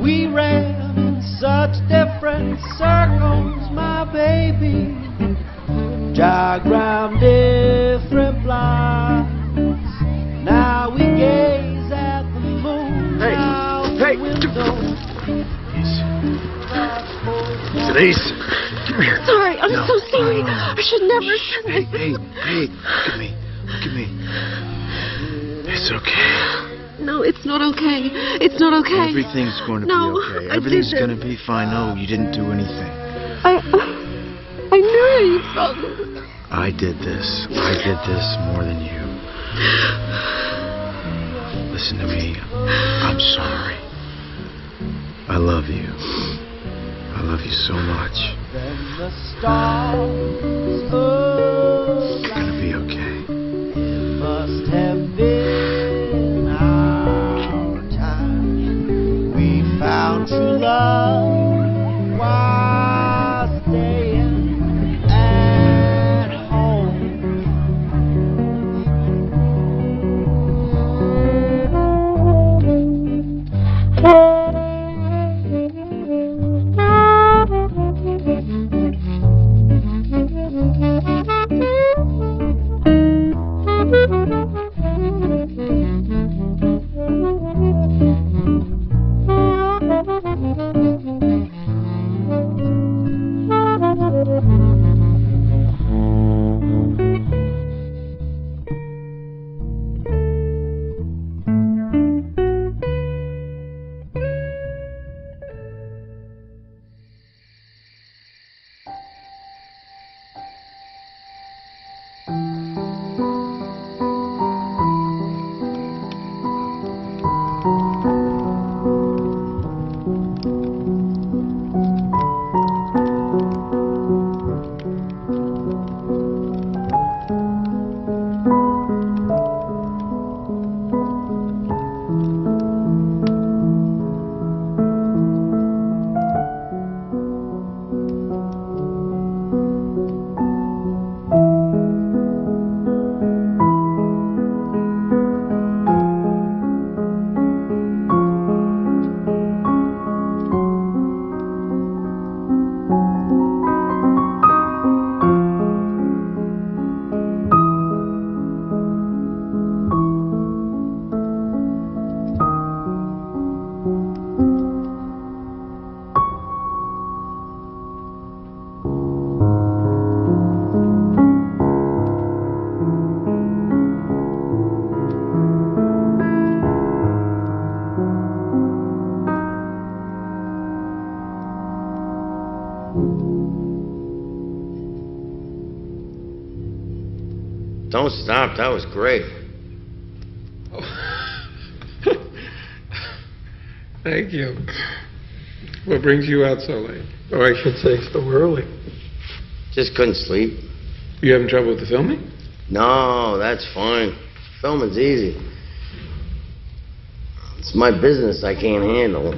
We ran in such different circles, my baby, diagrammed different lines. Now we gaze at the moon out the window. Denise, come here. Sorry, I'm No, so sorry. no, no. I should never have said Hey, this. hey, hey, look at me. Look at me. It's okay. No, it's not okay. It's not okay. Everything's going to No, be okay. I Everything's didn't. going to be fine. No, you didn't do anything. I knew you felt this. I did this. I did this more than you. Listen to me. I'm sorry. I love you. I love you so much. Then the stars You're gonna be okay. must have been our time. We found true love while staying at home. Don't stop. That was great. Thank you. What brings you out so late? Or I should say so early. Just couldn't sleep. You having trouble with the filming? No, that's fine. Filming's easy. It's my business I can't handle.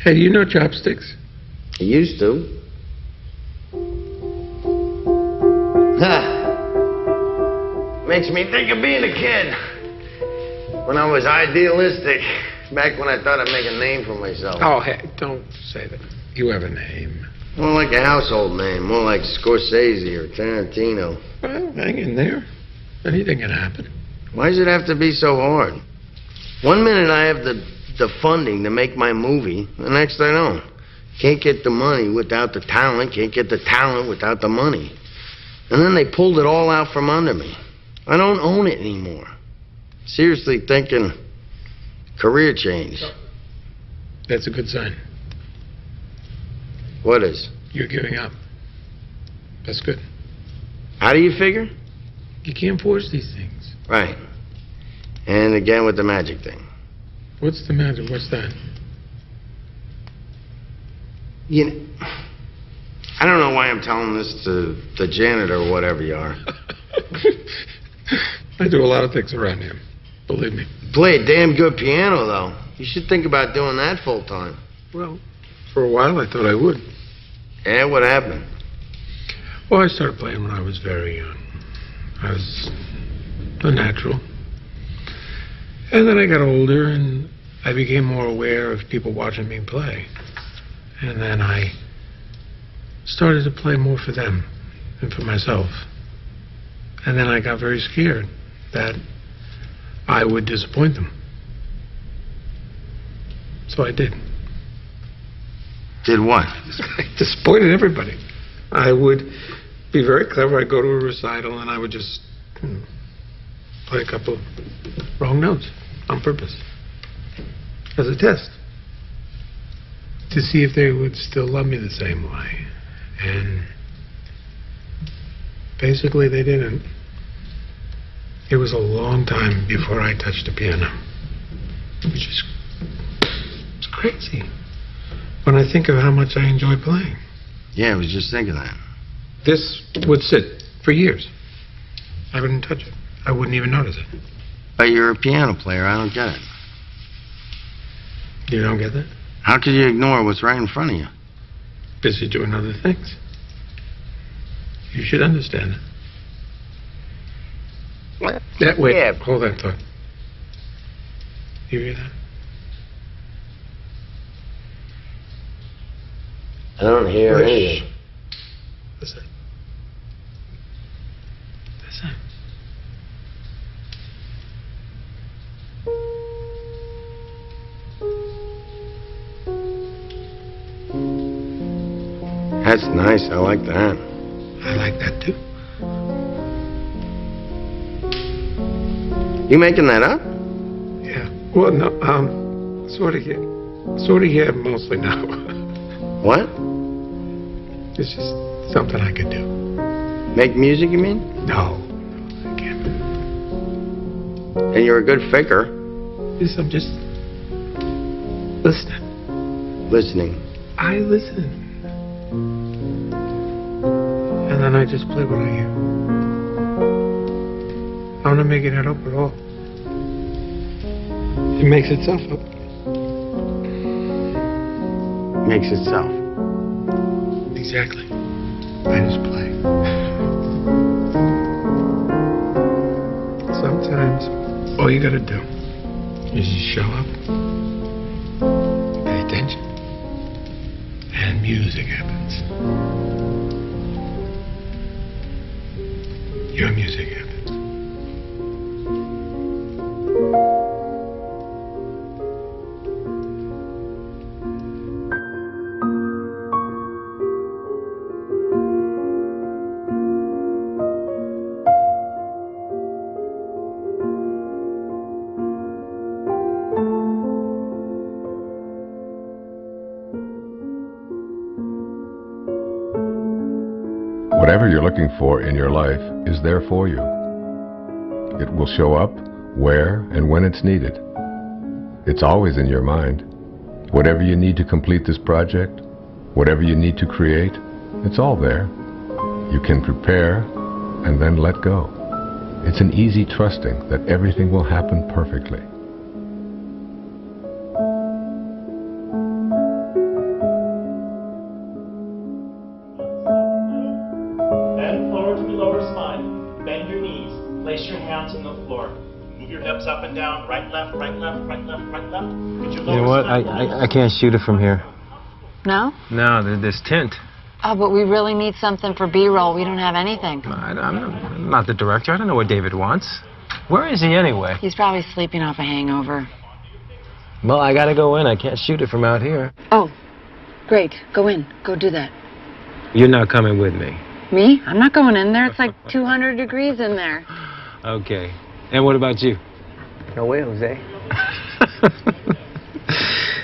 Hey, do you know chopsticks? I used to. Ha! Makes me think of being a kid. When I was idealistic. Back when I thought I'd make a name for myself. Oh, hey, don't say that. You have a name. More like a household name. More like Scorsese or Tarantino. Well, hang in there. Anything can happen. Why does it have to be so hard? One minute I have the funding to make my movie. The next I don't. Can't get the money without the talent. Can't get the talent without the money. And then they pulled it all out from under me. I don't own it anymore. Seriously thinking career change. That's a good sign. What is? You're giving up. That's good. How do you figure? You can't force these things. Right. And again with the magic thing. What's the matter? What's that? You know, I don't know why I'm telling this to the janitor or whatever you are. I do a lot of things around here. Believe me. play a damn good piano, though. You should think about doing that full time. Well, for a while I thought I would. Yeah, what happened? Well, I started playing when I was very young. I was a natural. And then I got older and I became more aware of people watching me play. And then I started to play more for them than for myself. And then I got very scared that I would disappoint them. So I did. Did what? I disappointed everybody. I would be very clever. I'd go to a recital and I would just play a couple wrong notes on purpose as a test to see if they would still love me the same way. And basically they didn't. It was a long time before I touched the piano. It was just it's crazy when I think of how much I enjoy playing. Yeah, I was just thinking that. This would sit for years. I wouldn't touch it. I wouldn't even notice it. But you're a piano player. I don't get it. You don't get that? How could you ignore what's right in front of you? Busy doing other things. You should understand it. What? Wait, Yeah. hold that thought. You hear that? I don't hear anything. Listen. Listen. That's nice. I like that. I like that too. You making that up? Yeah. Well, no, sort of yeah, mostly no. What? It's just something I could do. Make music, you mean? No, I can't. And you're a good faker. Yes, I'm just listening. Listening. I listen. And then I just play what I hear. I'm not making it up at all. It makes itself up. Makes itself. Exactly. I just play. Sometimes all you gotta do is just show up, pay attention, and music happens. Your music happens. Whatever you're looking for in your life is there for you. It will show up where and when it's needed. It's always in your mind. Whatever you need to complete this project, whatever you need to create, it's all there. You can prepare and then let go. It's an easy trusting that everything will happen perfectly. Bend forward to the lower spine. Bend your knees. Place your hands on the floor. Move your hips up and down. Right, left, right, left, right, left, right, left. Get your You know what? I can't shoot it from here. No? No, there's tint. Oh, but we really need something for B-roll. We don't have anything. I'm not the director. I don't know what David wants. Where is he anyway? He's probably sleeping off a hangover. Well, I gotta go in. I can't shoot it from out here. Oh, great. Go in. Go do that. You're not coming with me. Me? I'm not going in there. It's like 200 degrees in there. Okay. And what about you? No way, Jose.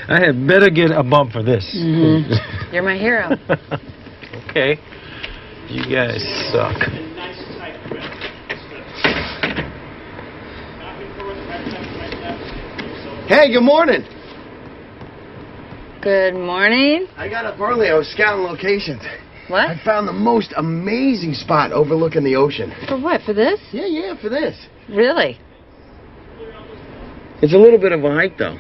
I had better get a bump for this. Mm-hmm. You're my hero. Okay. You guys suck. Hey, good morning. Good morning. I got up early. I was scouting locations. What? I found the most amazing spot overlooking the ocean. For what? For this? Yeah, for this. Really? It's a little bit of a hike, though.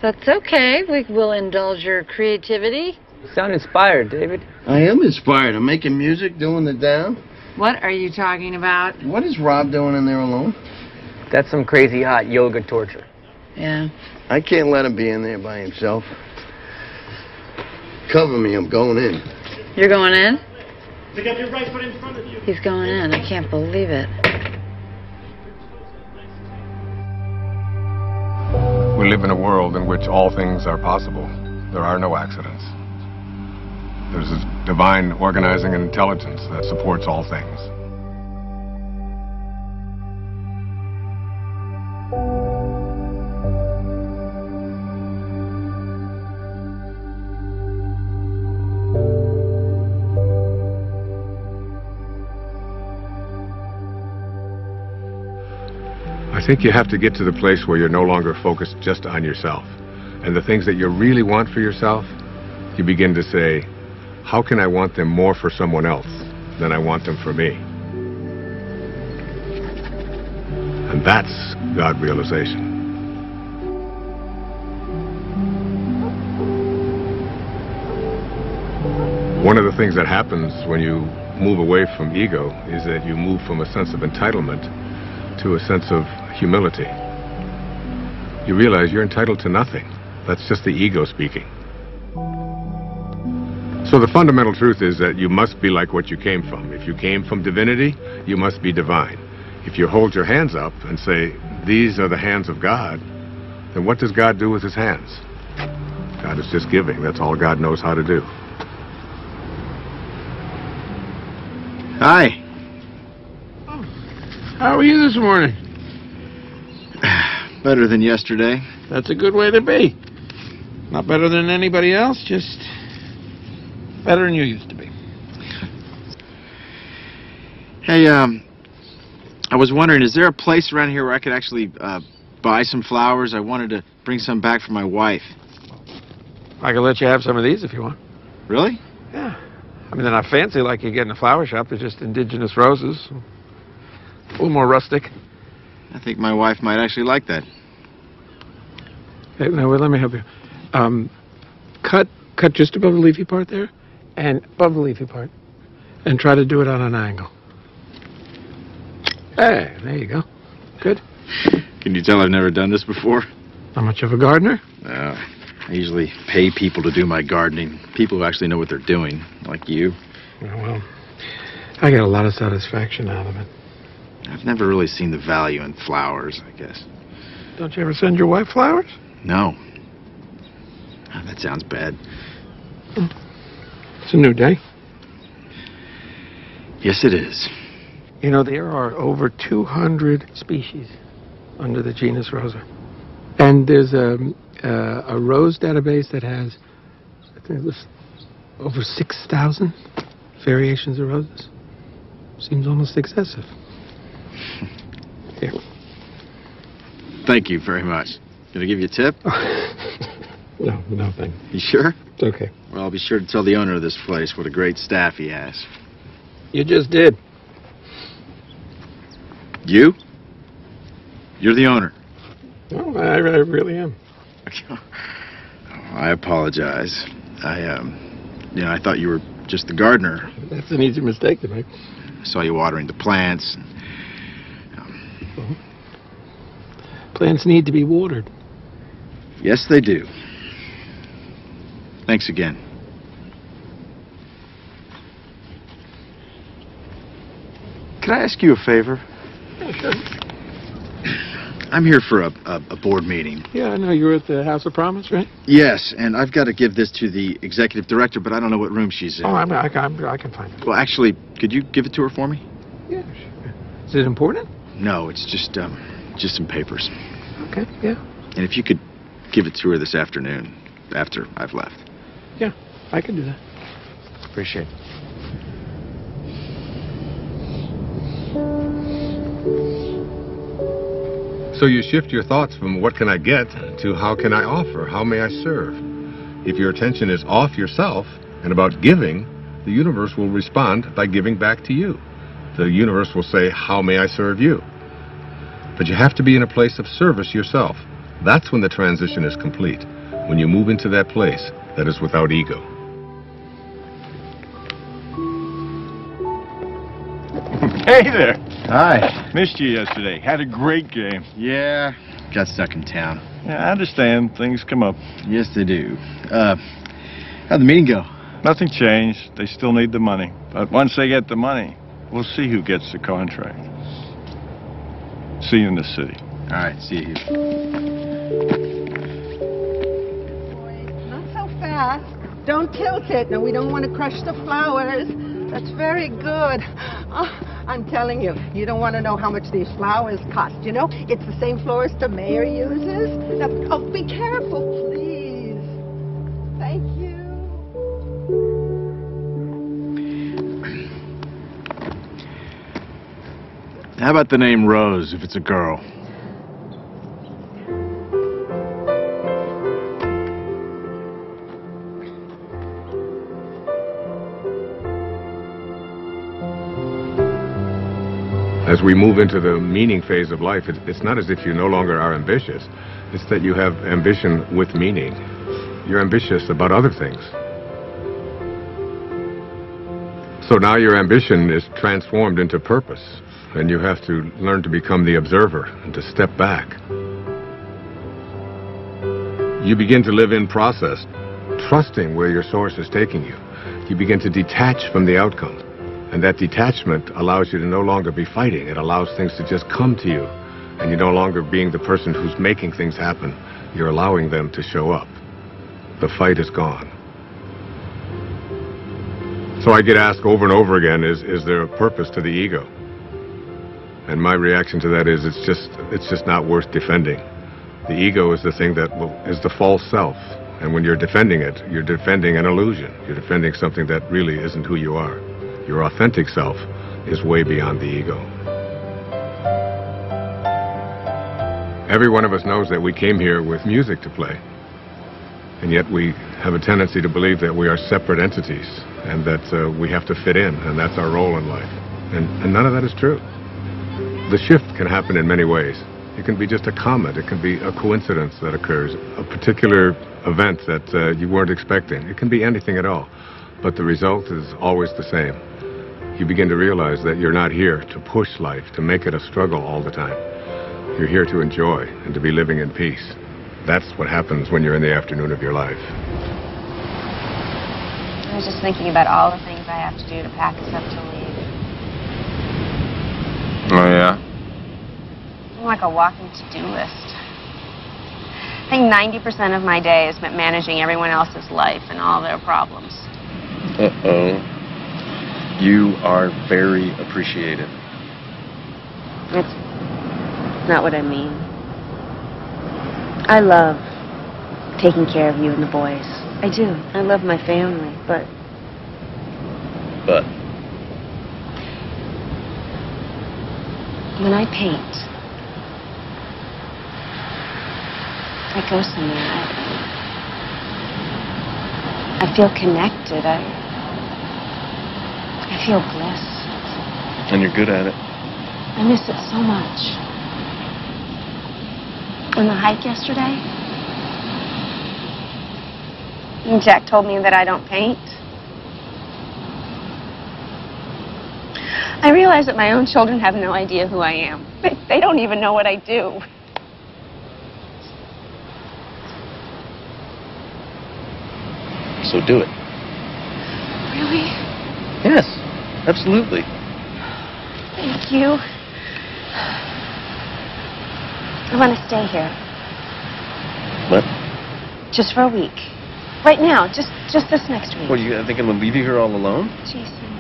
That's okay. We will indulge your creativity. You sound inspired, David. I am inspired. I'm making music, doing the down. What are you talking about? What is Rob doing in there alone? That's some crazy hot yoga torture. Yeah. I can't let him be in there by himself. Cover me, I'm going in. You're going in? Pick up your right foot in front of you. He's going in. I can't believe it. We live in a world in which all things are possible. There are no accidents. There's a divine organizing intelligence that supports all things. I think you have to get to the place where you're no longer focused just on yourself. And the things that you really want for yourself, you begin to say, how can I want them more for someone else than I want them for me? And that's God realization. One of the things that happens when you move away from ego is that you move from a sense of entitlement to a sense of humility. You realize you're entitled to nothing. That's just the ego speaking. So the fundamental truth is that you must be like what you came from. If you came from divinity, you must be divine. If you hold your hands up and say, these are the hands of God, then what does God do with his hands? God is just giving. That's all God knows how to do. Hi. How are you this morning? Better than yesterday. That's a good way to be. Not better than anybody else, just better than you used to be. Hey, I was wondering, is there a place around here where I could actually buy some flowers? I wanted to bring some back for my wife. I can let you have some of these if you want. Really? Yeah. I mean, they're not fancy like you get in a flower shop. They're just indigenous roses. A little more rustic. I think my wife might actually like that. Hey, now, let me help you. Cut just above the leafy part there, and above the leafy part, and try to do it on an angle. Hey, there you go. Good. Can you tell I've never done this before? Not much of a gardener? I usually pay people to do my gardening. People who actually know what they're doing, like you. Yeah, well, I get a lot of satisfaction out of it. I've never really seen the value in flowers, I guess. Don't you ever send your wife flowers? No. Oh, that sounds bad. It's a new day. Yes, it is. You know, there are over 200 species under the genus Rosa. And there's a rose database that has, I think it was over 6,000 variations of roses. Seems almost excessive. Here. Thank you very much. Did I give you a tip? No, thank you. You sure? It's okay. Well, I'll be sure to tell the owner of this place what a great staff he has. You just did. You? You're the owner. No, I really am. I apologize. I thought you were just the gardener. That's an easy mistake to make. I saw you watering the plants. Plants need to be watered. Yes, they do. Thanks again. Can I ask you a favor? Yeah, sure. I'm here for a board meeting. Yeah, I know. You were at the House of Promise, right? Yes, and I've got to give this to the executive director, but I don't know what room she's in. Oh, I can find it. Well, actually, could you give it to her for me? Yeah, sure. Is it important? No, it's just some papers. Okay, yeah. And if you could give it to her this afternoon, after I've left. Yeah, I can do that. Appreciate it. So you shift your thoughts from what can I get to how can I offer, how may I serve. If your attention is off yourself and about giving, the universe will respond by giving back to you. The universe will say, how may I serve you? But you have to be in a place of service yourself. That's when the transition is complete, when you move into that place that is without ego. Hey there. Hi. Missed you yesterday. Had a great game. Yeah, got stuck in town. Yeah, I understand. Things come up. Yes, they do. How'd the meeting go? Nothing changed. They still need the money. But once they get the money, we'll see who gets the contract. See you in the city. All right, see you. Not so fast. Don't tilt it. No, we don't want to crush the flowers. That's very good. Oh, I'm telling you, you don't want to know how much these flowers cost. You know, it's the same florist the mayor uses. Now, oh, be careful, please. Thank you. How about the name Rose if it's a girl? As we move into the meaning phase of life, it's not as if you no longer are ambitious. It's that you have ambition with meaning. You're ambitious about other things. So now your ambition is transformed into purpose, and you have to learn to become the observer and to step back. You begin to live in process, trusting where your source is taking you. You begin to detach from the outcome. And that detachment allows you to no longer be fighting. It allows things to just come to you. And you're no longer being the person who's making things happen. You're allowing them to show up. The fight is gone. So I get asked over and over again, is there a purpose to the ego? And my reaction to that is it's just not worth defending. The ego is the thing that is the false self. And when you're defending it, you're defending an illusion. You're defending something that really isn't who you are. Your authentic self is way beyond the ego. Every one of us knows that we came here with music to play. And yet we have a tendency to believe that we are separate entities and that we have to fit in, and that's our role in life. And none of that is true. The shift can happen in many ways. It can be just a comet. It can be a coincidence that occurs, a particular event that you weren't expecting. It can be anything at all. But the result is always the same. You begin to realize that you're not here to push life, to make it a struggle all the time. You're here to enjoy and to be living in peace. That's what happens when you're in the afternoon of your life. I was just thinking about all the things I have to do to pack us up to leave. Oh, yeah? I'm like a walking to-do list. I think 90% of my day is spent managing everyone else's life and all their problems. Uh-oh. You are very appreciated. It's not what I mean. I love taking care of you and the boys. I do. I love my family, but... But? When I paint, I go somewhere. I feel connected. I feel bliss. And you're good at it. I miss it so much. On the hike yesterday, and Jack told me that I don't paint. I realize that my own children have no idea who I am. They don't even know what I do. So do it. Really? Yes, absolutely. Thank you. I want to stay here. What? Just for a week. Right now, just this next week. What, you think I'm going to leave you here all alone? Jason,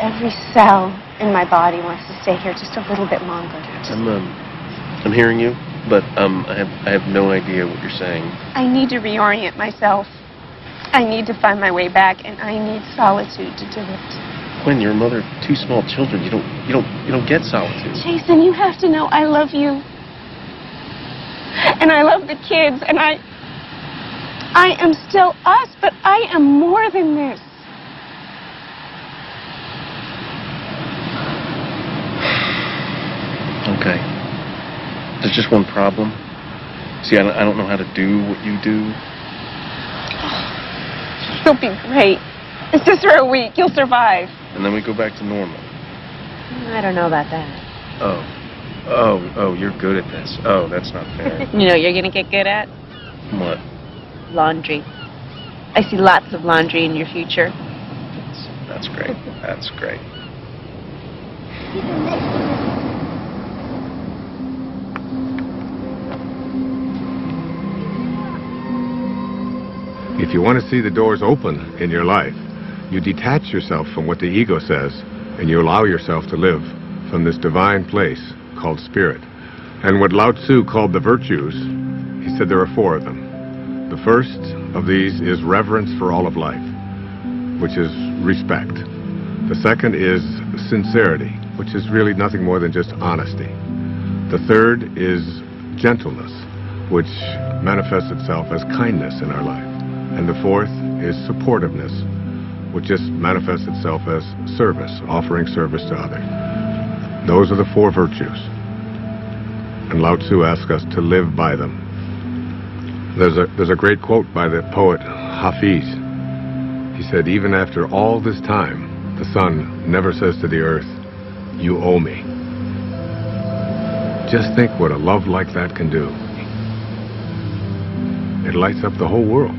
every cell in my body wants to stay here just a little bit longer. I'm hearing you, but I have no idea what you're saying. I need to reorient myself. I need to find my way back, and I need solitude to do it. When you're a mother of two small children, you don't get solitude. Jason, you have to know I love you. And I love the kids, and I am still us, but I am more than this. Okay. There's just one problem. See, I don't know how to do what you do. You'll be great. It's just for a week. You'll survive. And then we go back to normal. I don't know about that. Oh, you're good at this. Oh, that's not fair. You know what you're going to get good at? What? Laundry. I see lots of laundry in your future. That's great. That's great. If you want to see the doors open in your life, you detach yourself from what the ego says, and you allow yourself to live from this divine place called spirit. And what Lao Tzu called the virtues, he said there are 4 of them. The first of these is reverence for all of life, which is respect. The second is sincerity, which is really nothing more than just honesty. The third is gentleness, which manifests itself as kindness in our life. And the fourth is supportiveness, which just manifests itself as service, offering service to others. Those are the 4 virtues. And Lao Tzu asks us to live by them. There's a great quote by the poet Hafiz. He said, even after all this time, the sun never says to the earth, you owe me. Just think what a love like that can do. It lights up the whole world.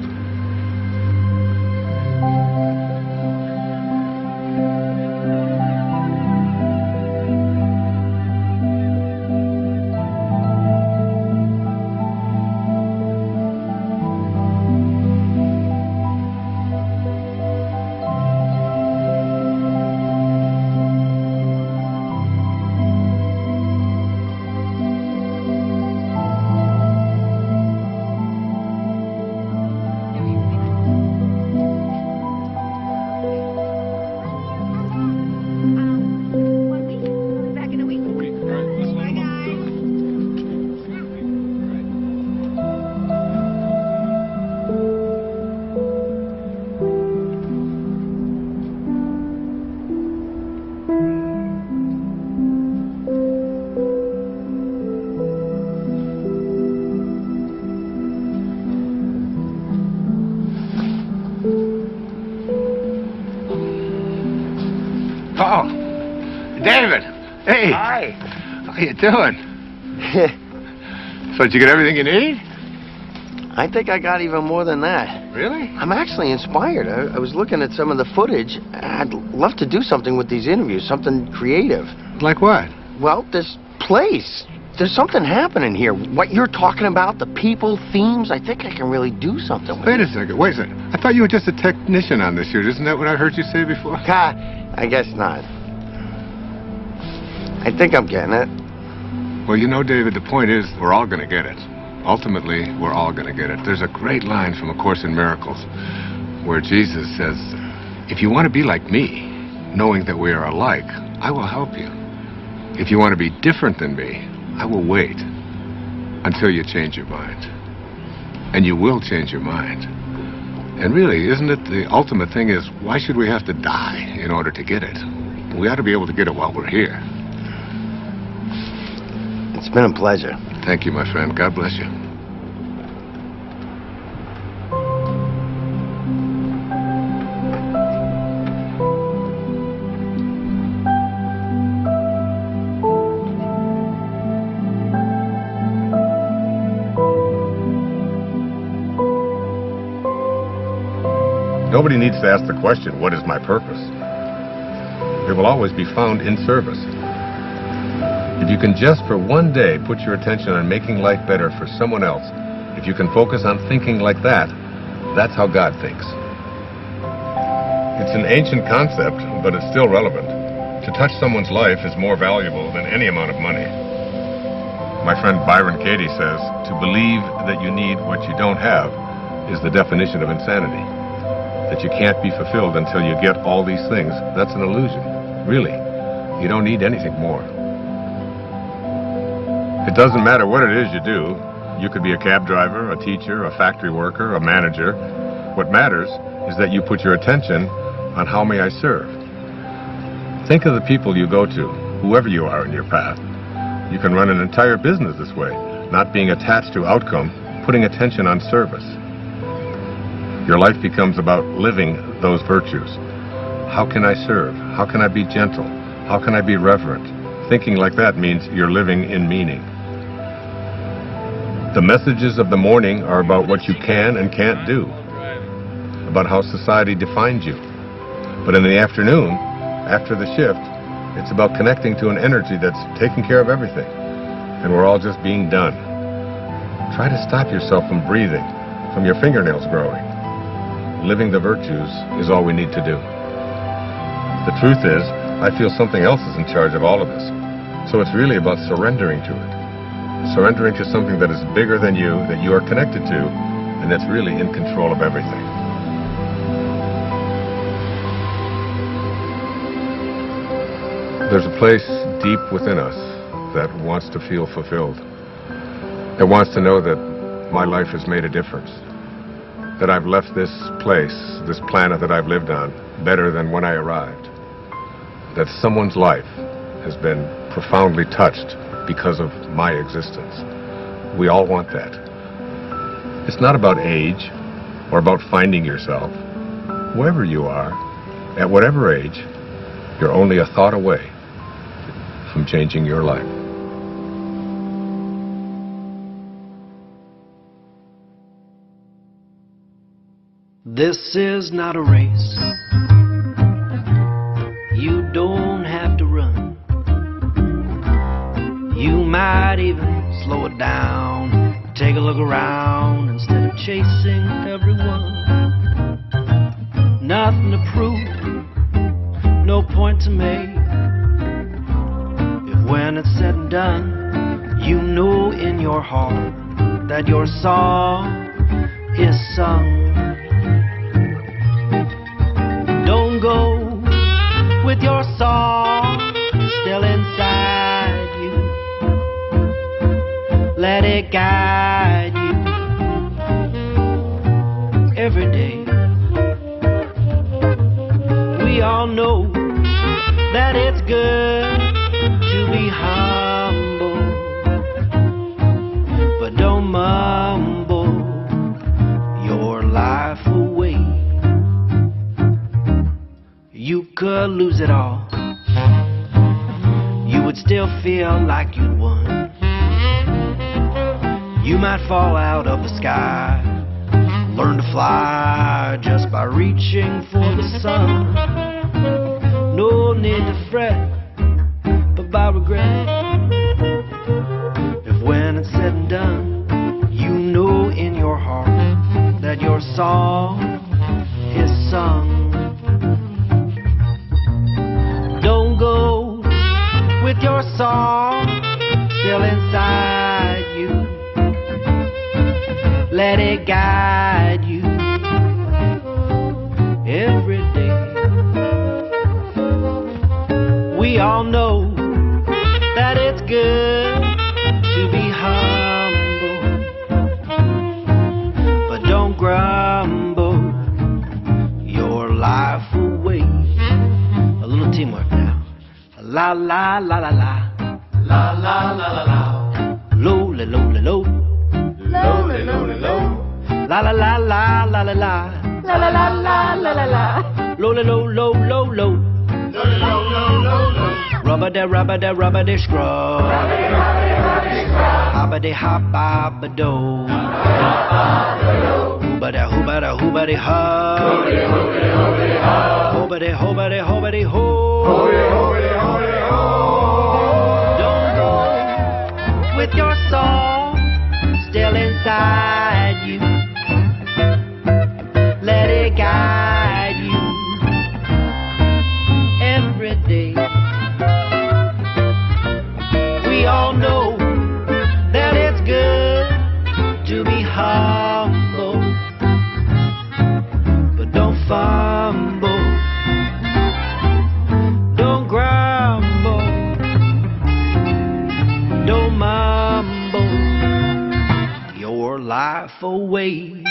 Oh, David. Hey. Hi. How you doing? So did you get everything you need? I think I got even more than that. Really? I'm actually inspired. I was looking at some of the footage. I'd love to do something with these interviews, something creative. Like what? Well, this place. There's something happening here. What you're talking about, the people, themes, I think I can really do something with Wait a second. I thought you were just a technician on this shoot. Isn't that what I heard you say before? I guess not. I think I'm getting it. Well, you know, David, the point is we're all going to get it. Ultimately, we're all going to get it. There's a great line from A Course in Miracles where Jesus says, if you want to be like me, knowing that we are alike, I will help you. If you want to be different than me, I will wait until you change your mind. And you will change your mind. And really, isn't it the ultimate thing is, why should we have to die in order to get it? We ought to be able to get it while we're here. It's been a pleasure. Thank you, my friend. God bless you. Nobody needs to ask the question, what is my purpose? It will always be found in service. If you can just for one day put your attention on making life better for someone else, if you can focus on thinking like that, that's how God thinks. It's an ancient concept, but it's still relevant. To touch someone's life is more valuable than any amount of money. My friend Byron Katie says, to believe that you need what you don't have is the definition of insanity. That you can't be fulfilled until you get all these things, that's an illusion. Really, you don't need anything more. It doesn't matter what it is you do. You could be a cab driver, a teacher, a factory worker, a manager. What matters is that you put your attention on how may I serve. Think of the people you go to, whoever you are in your path. You can run an entire business this way. not being attached to outcome, putting attention on service. Your life becomes about living those virtues. How can I serve? How can I be gentle? How can I be reverent? Thinking like that means you're living in meaning. The messages of the morning are about what you can and can't do, about how society defines you. But in the afternoon, after the shift, it's about connecting to an energy that's taking care of everything, and we're all just being done. Try to stop yourself from breathing, from your fingernails growing. Living the virtues is all we need to do. The truth is, I feel something else is in charge of all of this. So it's really about surrendering to it. Surrendering to something that is bigger than you, that you are connected to, and that's really in control of everything. There's a place deep within us that wants to feel fulfilled. That wants to know that my life has made a difference. That I've left this place, this planet that I've lived on, better than when I arrived. That someone's life has been profoundly touched because of my existence. We all want that. It's not about age or about finding yourself. Whoever you are, at whatever age, you're only a thought away from changing your life. This is not a race. You don't have to run. You might even slow it down. Take a look around instead of chasing everyone. Nothing to prove, no point to make. If when it's said and done, you know in your heart that your song is sung. Don't go with your song still inside you. Let it guide you every day. We all know that it's good to be humble, but don't mumble your life away. You could lose it all. You would still feel like you'd won. You might fall out of the sky, learn to fly just by reaching for the sun. No need to fret, but by regret. If when it's said and done, you know in your heart that your song is sung. Don't go with your song still inside you. Let it guide you every day. We all know that it's good to be humble, but don't grumble your life away. A little teamwork now. La la la la la. La la la la la. Low la low la low. Low la low la low. La la la la la la la. La la la la la la la. Low la low low low low. Low la low low low low. Rubber da scrub. Hobba de hobba do. Hooba da hooba de ha. Hooba de ho. Don't go with your song still inside you. Let it guide you every day. We all know that it's good to be humble, but don't fumble. Don't grumble. Don't mumble your life away.